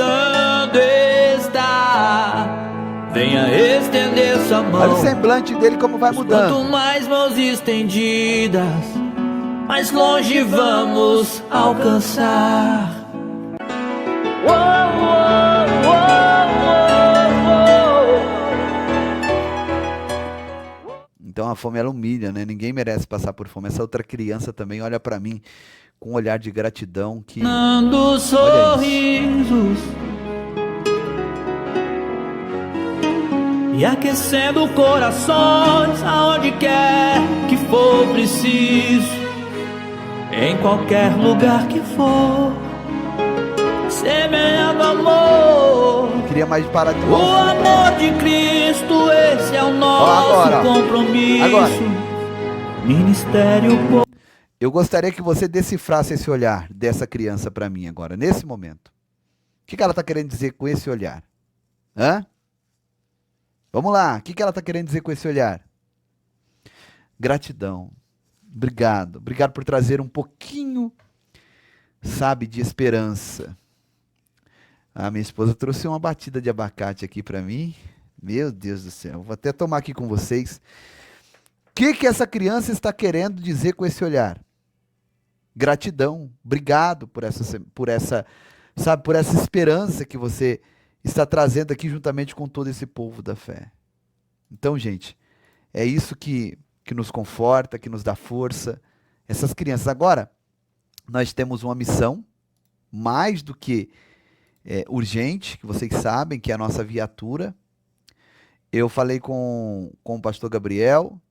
estar. Venha estender sua mão. Olha o semblante dele como vai mudando. Quanto mais mãos estendidas, mais longe vamos alcançar. Então a fome ela humilha, né? Ninguém merece passar por fome. Essa outra criança também olha pra mim com um olhar de gratidão que... Dando sorrisos e aquecendo corações aonde quer que for preciso, em qualquer lugar que for, semeando amor. Queria mais parar de O amor de Cristo, esse é o nosso compromisso. Agora. Ministério. Eu gostaria que você decifrasse esse olhar dessa criança para mim agora, nesse momento. O que ela está querendo dizer com esse olhar? Hã? Vamos lá, o que ela está querendo dizer com esse olhar? Gratidão. Obrigado. Obrigado por trazer um pouquinho, sabe, de esperança. A minha esposa trouxe uma batida de abacate aqui para mim. Meu Deus do céu. Vou até tomar aqui com vocês. O que essa criança está querendo dizer com esse olhar? Gratidão. Obrigado sabe, por essa esperança que você está trazendo aqui juntamente com todo esse povo da fé. Então, gente, é isso que nos conforta, que nos dá força. Essas crianças. Agora, nós temos uma missão mais do que urgente, que vocês sabem, que é a nossa viatura. Eu falei com o pastor Gabriel,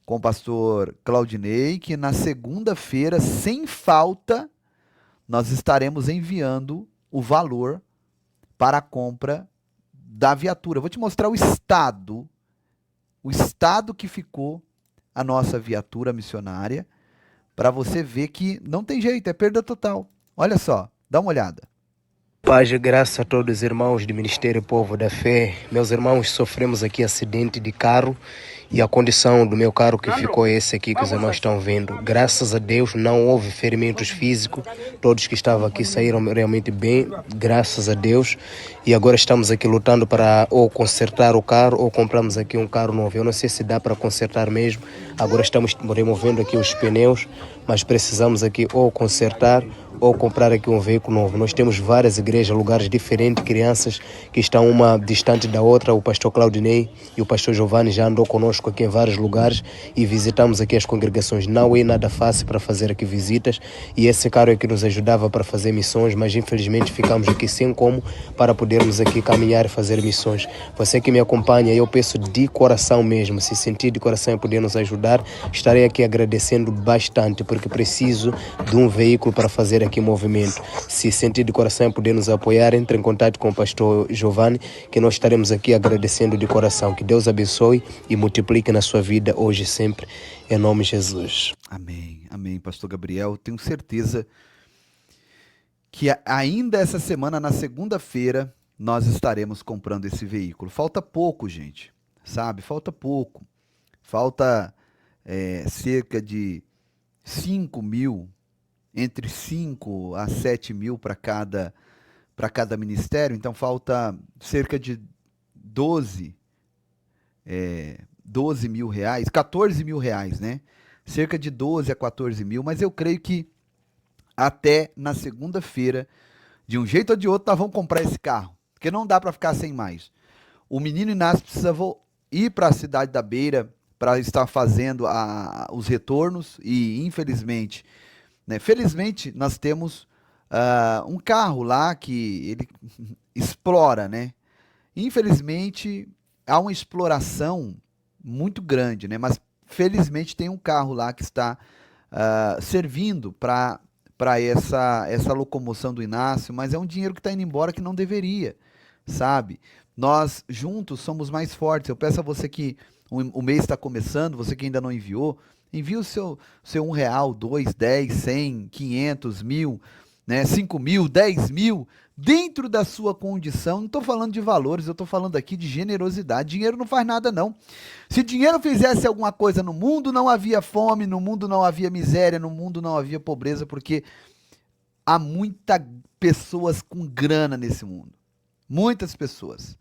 com o pastor Claudinei, que na segunda-feira, sem falta, nós estaremos enviando o valor para a compra da viatura. Eu vou te mostrar o estado que ficou a nossa viatura missionária, para você ver que não tem jeito, é perda total. Olha só, dá uma olhada. Paz e graça a todos os irmãos do Ministério Povo da Fé. Meus irmãos, sofremos aqui acidente de carro e a condição do meu carro que ficou esse aqui que os irmãos estão vendo. Graças a Deus não houve ferimentos físicos, todos que estavam aqui saíram realmente bem, graças a Deus. E agora estamos aqui lutando para ou consertar o carro ou compramos aqui um carro novo. Eu não sei se dá para consertar mesmo, agora estamos removendo aqui os pneus, mas precisamos aqui ou consertar ou comprar aqui um veículo novo. Nós temos várias igrejas, lugares diferentes, crianças que estão uma distante da outra. O pastor Claudinei e o pastor Giovanni já andou conosco aqui em vários lugares e visitamos aqui as congregações. Não é nada fácil para fazer aqui visitas e esse carro é que nos ajudava para fazer missões, mas infelizmente ficamos aqui sem como para podermos aqui caminhar e fazer missões. Você que me acompanha, eu peço de coração mesmo, se sentir de coração e poder nos ajudar, estarei aqui agradecendo bastante, porque preciso de um veículo para fazer aqui movimento. Se sentir de coração e poder nos apoiar, entre em contato com o pastor Giovanni, que nós estaremos aqui agradecendo de coração. Que Deus abençoe e multiplique na sua vida hoje e sempre, em nome de Jesus. Amém, amém, pastor Gabriel. Tenho certeza que ainda essa semana, na segunda-feira, nós estaremos comprando esse veículo. Falta pouco, gente, sabe? Falta pouco. Falta cerca de 5 mil, entre 5 a 7 mil para cada ministério. Então falta cerca de 12 mil reais, 14 mil reais, né? Cerca de 12 a 14 mil, mas eu creio que até na segunda-feira, de um jeito ou de outro, nós vamos comprar esse carro, porque não dá para ficar sem mais. O menino Inácio precisa ir para a cidade da Beira para estar fazendo os retornos e, infelizmente, né, felizmente, nós temos um carro lá que ele explora, né? Infelizmente, há uma exploração muito grande, né? Mas, felizmente, tem um carro lá que está servindo para essa locomoção do Inácio, mas é um dinheiro que está indo embora que não deveria, sabe? Nós juntos somos mais fortes. Eu peço a você que o mês está começando, você que ainda não enviou, envie o seu R$1, 2, 10, 100, 500, 1000, né, 5 mil, 10 mil, dentro da sua condição. Não estou falando de valores, eu estou falando aqui de generosidade. Dinheiro não faz nada, não. Se dinheiro fizesse alguma coisa no mundo, não havia fome, no mundo não havia miséria, no mundo não havia pobreza, porque há muitas pessoas com grana nesse mundo. Muitas pessoas.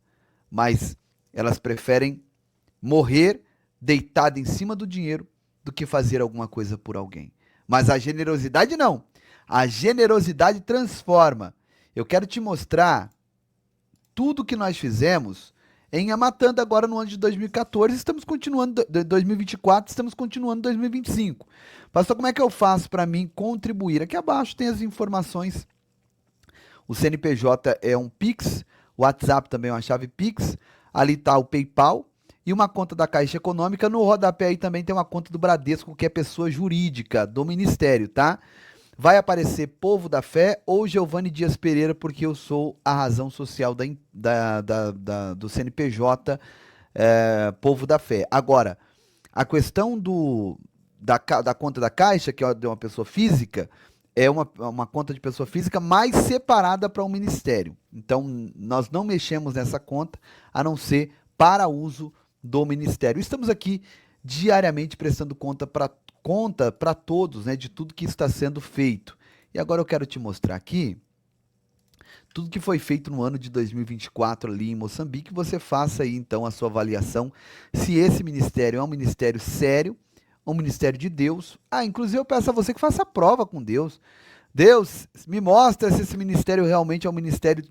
Mas elas preferem morrer deitada em cima do dinheiro do que fazer alguma coisa por alguém. Mas a generosidade não. A generosidade transforma. Eu quero te mostrar tudo que nós fizemos em Amatanda agora no ano de 2014. Estamos continuando 2024, estamos continuando 2025. Pastor, como é que eu faço para mim contribuir? Aqui abaixo tem as informações. O CNPJ é um Pix, o WhatsApp também é uma chave Pix. Ali está o PayPal e uma conta da Caixa Econômica. No rodapé aí também tem uma conta do Bradesco, que é pessoa jurídica do Ministério, tá? Vai aparecer Povo da Fé ou Giovanni Dias Pereira, porque eu sou a razão social do CNPJ Povo da Fé. Agora, a questão da conta da Caixa, que é de uma pessoa física, é uma conta de pessoa física mais separada para o Ministério. Então, nós não mexemos nessa conta, a não ser para uso do Ministério. Estamos aqui diariamente prestando conta para todos, né, de tudo que está sendo feito. E agora eu quero te mostrar aqui tudo que foi feito no ano de 2024 ali em Moçambique, você faça aí então a sua avaliação se esse ministério é um ministério sério, um ministério de Deus. Inclusive eu peço a você que faça a prova com Deus. Deus, me mostra se esse ministério realmente é um ministério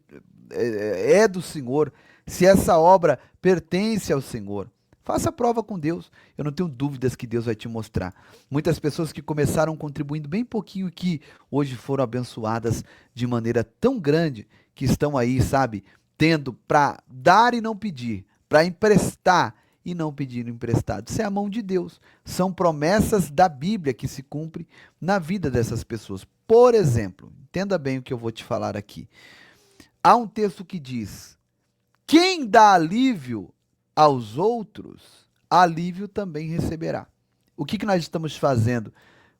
do Senhor, se essa obra pertence ao Senhor. Faça a prova com Deus. Eu não tenho dúvidas que Deus vai te mostrar. Muitas pessoas que começaram contribuindo bem pouquinho e que hoje foram abençoadas de maneira tão grande, que estão aí, sabe, tendo para dar e não pedir, para emprestar e não pedir emprestado. Isso é a mão de Deus. São promessas da Bíblia que se cumprem na vida dessas pessoas. Por exemplo, entenda bem o que eu vou te falar aqui. Há um texto que diz: quem dá alívio aos outros, alívio também receberá. O que nós estamos fazendo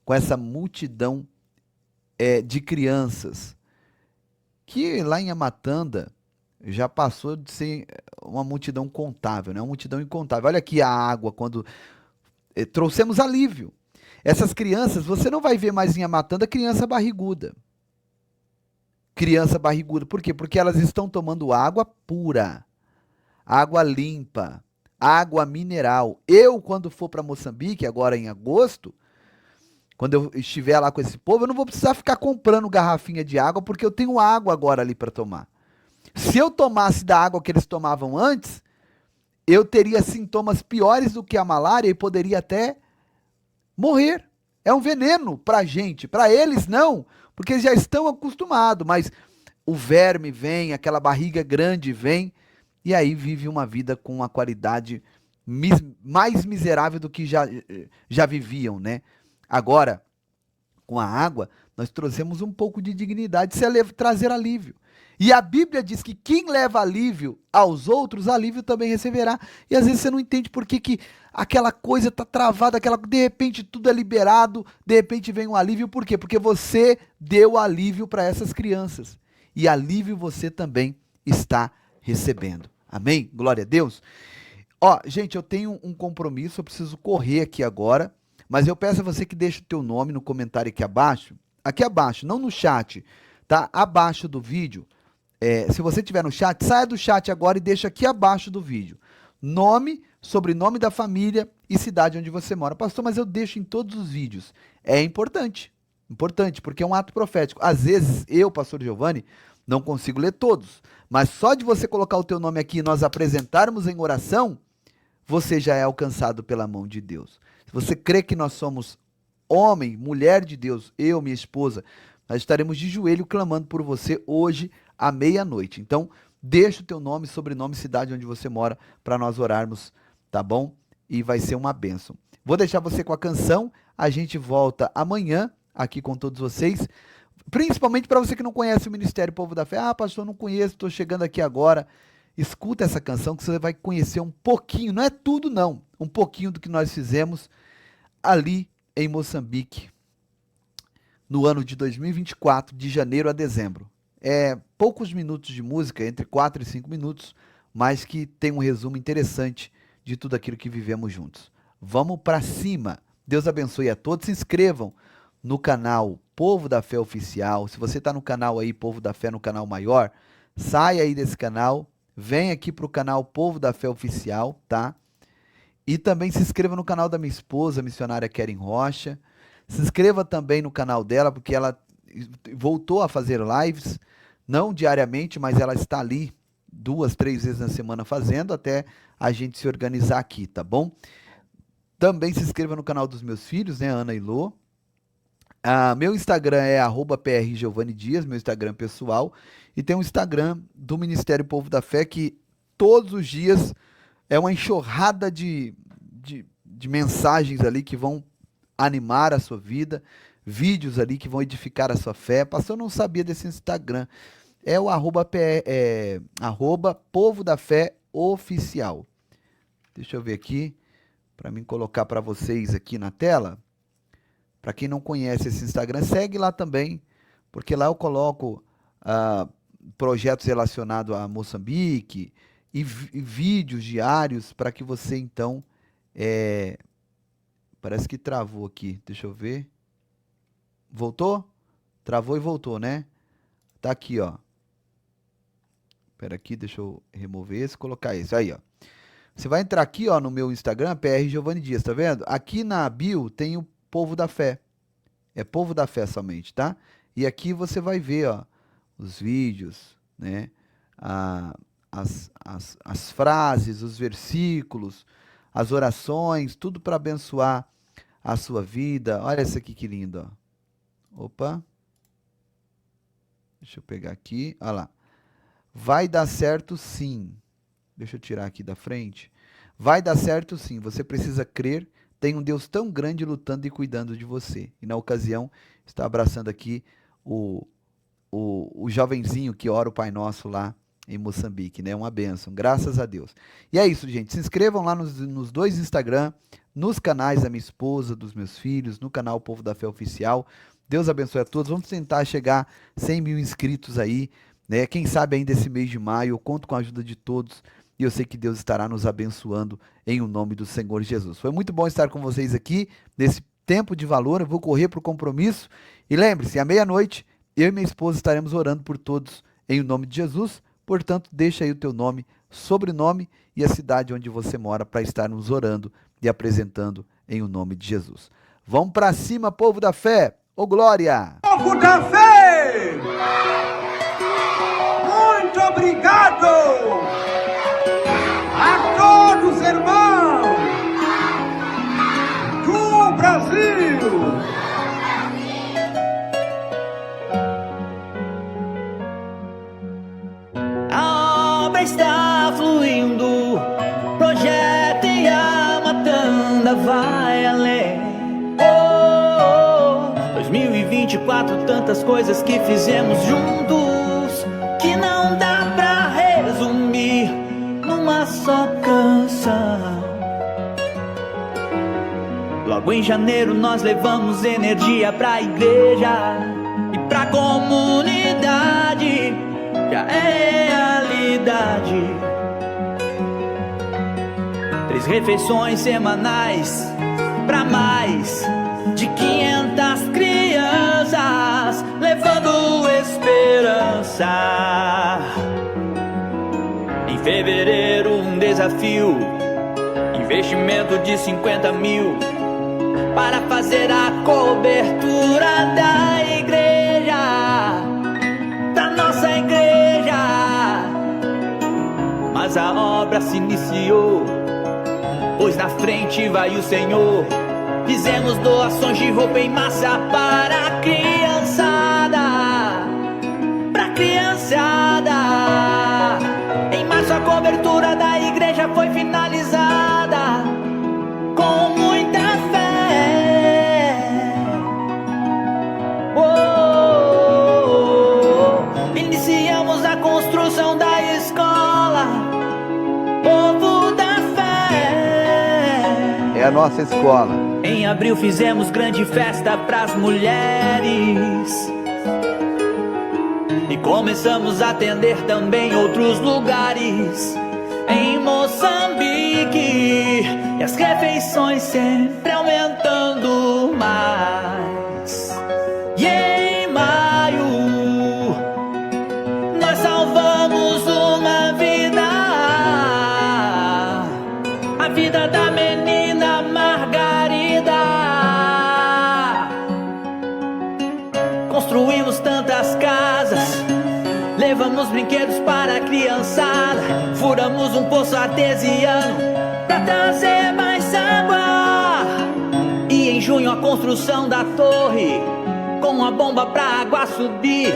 com essa multidão de crianças que lá em Amatanda já passou de ser uma multidão contável, né? Uma multidão incontável. Olha aqui a água, quando trouxemos alívio. Essas crianças, você não vai ver mais em Amatanda criança barriguda. Criança barriguda. Por quê? Porque elas estão tomando água pura, água limpa, água mineral. Eu, quando for para Moçambique, agora em agosto, quando eu estiver lá com esse povo, eu não vou precisar ficar comprando garrafinha de água, porque eu tenho água agora ali para tomar. Se eu tomasse da água que eles tomavam antes, eu teria sintomas piores do que a malária e poderia até morrer. É um veneno para a gente. Para eles não, porque eles já estão acostumados, mas o verme vem, aquela barriga grande vem, e aí vive uma vida com uma qualidade mais miserável do que já viviam, né? Agora, com a água, nós trouxemos um pouco de dignidade, isso é trazer alívio. E a Bíblia diz que quem leva alívio aos outros, alívio também receberá. E às vezes você não entende por que aquela coisa está travada, de repente tudo é liberado, de repente vem um alívio. Por quê? Porque você deu alívio para essas crianças. E alívio você também está recebendo. Amém? Glória a Deus. Gente, eu tenho um compromisso, eu preciso correr aqui agora, mas eu peço a você que deixe o teu nome no comentário aqui abaixo, não no chat, tá? Abaixo do vídeo. Se você estiver no chat, saia do chat agora e deixa aqui abaixo do vídeo. Nome, sobrenome da família e cidade onde você mora. Pastor, mas eu deixo em todos os vídeos. É importante, porque é um ato profético. Às vezes, eu, pastor Giovanni, não consigo ler todos, mas só de você colocar o teu nome aqui e nós apresentarmos em oração, você já é alcançado pela mão de Deus. Se você crê que nós somos homem, mulher de Deus, eu, minha esposa, nós estaremos de joelho clamando por você hoje à meia-noite. Então, deixa o teu nome, sobrenome, cidade onde você mora para nós orarmos, tá bom? E vai ser uma bênção. Vou deixar você com a canção, a gente volta amanhã aqui com todos vocês, principalmente para você que não conhece o Ministério Povo da Fé. Pastor, não conheço, estou chegando aqui agora. Escuta essa canção que você vai conhecer um pouquinho, não é tudo não, um pouquinho do que nós fizemos ali em Moçambique, no ano de 2024, de janeiro a dezembro. Poucos minutos de música, entre 4 e 5 minutos, mas que tem um resumo interessante de tudo aquilo que vivemos juntos. Vamos para cima. Deus abençoe a todos. Se inscrevam no canal Povo da Fé Oficial. Se você está no canal aí, Povo da Fé, no canal maior, sai aí desse canal, vem aqui para o canal Povo da Fé Oficial, tá? E também se inscreva no canal da minha esposa, a missionária Keren Rocha. Se inscreva também no canal dela, porque ela voltou a fazer lives, não diariamente, mas ela está ali 2, 3 vezes na semana fazendo, até a gente se organizar aqui, tá bom? Também se inscreva no canal dos meus filhos, né, Ana e Lô. Meu Instagram é @prgiovanidias, meu Instagram pessoal, e tem um Instagram do Ministério Povo da Fé que todos os dias é uma enxurrada de mensagens ali que vão animar a sua vida, vídeos ali que vão edificar a sua fé. Pastor, eu não sabia desse Instagram. É o arroba Povo da Fé Oficial. Deixa eu ver aqui, para mim colocar para vocês aqui na tela. Para quem não conhece esse Instagram, segue lá também, porque lá eu coloco projetos relacionados a Moçambique e vídeos diários para que você, então, parece que travou aqui, deixa eu ver. Voltou? Travou e voltou, né? Tá aqui, ó. Espera aqui, deixa eu remover esse e colocar esse. Aí, ó. Você vai entrar aqui, ó, no meu Instagram, PR Giovanni Dias, tá vendo? Aqui na bio tem o Povo da Fé. É Povo da Fé somente, tá? E aqui você vai ver, ó, os vídeos, né? As frases, os versículos, as orações, tudo para abençoar a sua vida. Olha essa aqui que lindo, ó. Opa. Deixa eu pegar aqui. Olha lá. Vai dar certo sim. Deixa eu tirar aqui da frente. Vai dar certo sim. Você precisa crer. Tem um Deus tão grande lutando e cuidando de você. E na ocasião, está abraçando aqui o jovenzinho que ora o Pai Nosso lá em Moçambique, né? Uma bênção, graças a Deus. E é isso, gente. Se inscrevam lá nos dois Instagram, nos canais da minha esposa, dos meus filhos, no canal Povo da Fé Oficial. Deus abençoe a todos. Vamos tentar chegar a 100 mil inscritos aí, né? Quem sabe ainda esse mês de maio. Eu conto com a ajuda de todos. E eu sei que Deus estará nos abençoando em o nome do Senhor Jesus. Foi muito bom estar com vocês aqui nesse tempo de valor. Eu vou correr para o compromisso. E lembre-se, à meia-noite, eu e minha esposa estaremos orando por todos em o nome de Jesus. Portanto, deixa aí o teu nome, sobrenome e a cidade onde você mora para estarmos orando e apresentando em o nome de Jesus. Vamos para cima, povo da fé. Ô glória! Povo da fé! Muito obrigado a todos, irmãos do Brasil! A obra está fluindo, projeto e a matanda vai além. 2024, tantas coisas que fizemos juntos, que não dá pra resumir numa só canção. Logo em janeiro nós levamos energia pra igreja e pra comunidade. Já é realidade. 3 refeições semanais pra mais de 500 crianças, levando esperança. Em fevereiro um desafio, investimento de 50 mil para fazer a cobertura da igreja, da nossa igreja. Mas a obra se iniciou, pois na frente vai o Senhor. Fizemos doações de roupa em massa para a criançada, pra criançada. Em março a cobertura da igreja foi finalizada com muita fé. Iniciamos a construção da escola Povo da Fé. É a nossa escola. Em abril fizemos grande festa pras mulheres e começamos a atender também outros lugares em Moçambique, e as refeições sempre aumentando mais. E em maio nós salvamos uma vida, a vida da menina Margarida. Construímos tantas casas, levamos brinquedos para a criançada, furamos um poço artesiano para trazer mais água. E em junho a construção da torre, com a bomba pra água subir.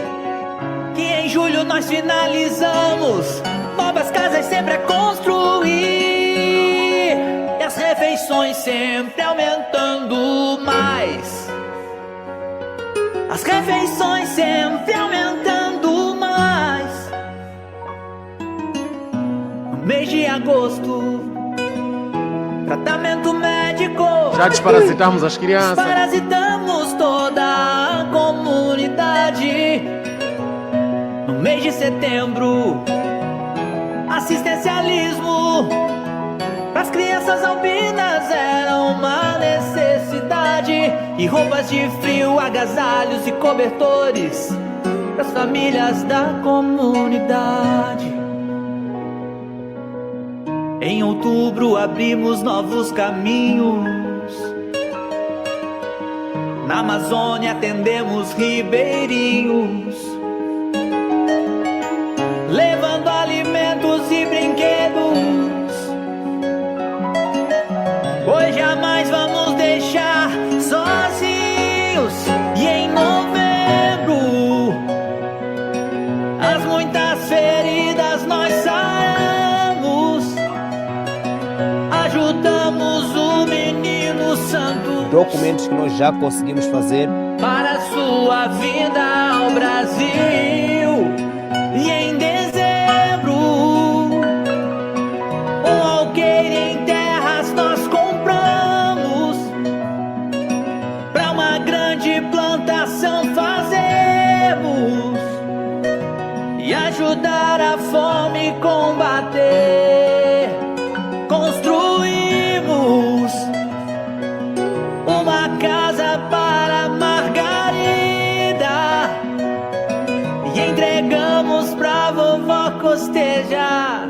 Que em julho nós finalizamos, novas casas sempre a construir, e as refeições sempre aumentando mais. As refeições sempre aumentando mais. No mês de agosto, tratamento médico. Já desparasitamos as crianças. Desparasitamos toda a comunidade. No mês de setembro, assistencialismo para as crianças albinas era uma necessidade. E roupas de frio, agasalhos e cobertores para as famílias da comunidade. Em outubro abrimos novos caminhos. Na Amazônia atendemos ribeirinhos, levando alimentos e brinquedos. Hoje jamais vamos deixar sozinhos. E em novembro, as muitas feridas nós saramos. Ajudamos o menino santo. Documentos que nós já conseguimos fazer Para a sua vida ao Brasil. E em dezembro, um alqueire em terras nós compramos. Pra uma grande plantação fazemos. E ajudar a fome combater. Construímos uma casa para Margarida e entregamos pra vovó costejar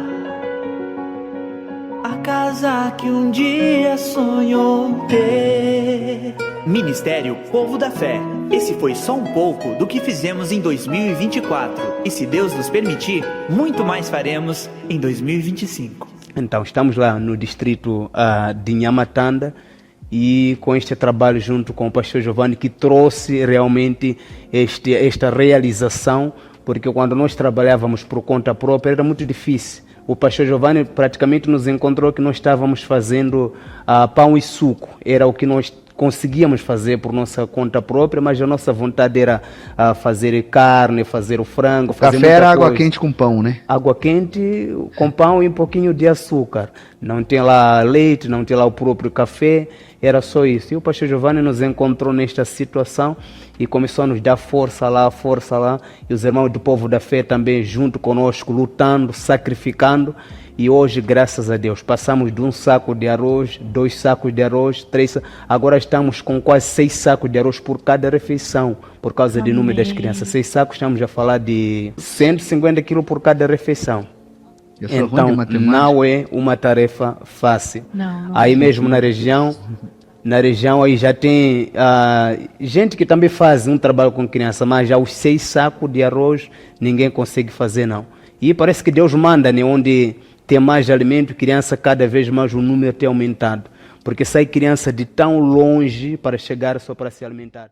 a casa que um dia sonhou ter. Ministério Povo da Fé. Esse foi só um pouco do que fizemos em 2024. E se Deus nos permitir, muito mais faremos em 2025. Então, estamos lá no distrito de Nhamatanda e com este trabalho junto com o pastor Giovanni, que trouxe realmente esta realização, porque quando nós trabalhávamos por conta própria era muito difícil. O pastor Giovanni praticamente nos encontrou que nós estávamos fazendo pão e suco, era o que nós conseguíamos fazer por nossa conta própria, mas a nossa vontade era fazer carne, fazer o frango, fazer Café era muita água coisa. quente com pão, né? Água quente com pão e um pouquinho de açúcar. Não tinha lá leite, não tinha lá o próprio café, era só isso. E o pastor Giovanni nos encontrou nesta situação e começou a nos dar força lá. E os irmãos do Povo da Fé também junto conosco, lutando, sacrificando. E hoje, graças a Deus, passamos de 1 saco de arroz, 2 sacos de arroz, 3 sacos. Agora estamos com quase 6 sacos de arroz por cada refeição, por causa do número das crianças. 6 sacos, estamos a falar de 150 quilos por cada refeição. Eu sou ruim de Então, matemática. não é uma tarefa fácil. Não Aí mesmo na região aí já tem gente que também faz um trabalho com criança, mas já os 6 sacos de arroz ninguém consegue fazer, não. E parece que Deus manda, né, onde tem mais alimento, criança, cada vez mais o número tem aumentado. Porque sai criança de tão longe para chegar só para se alimentar.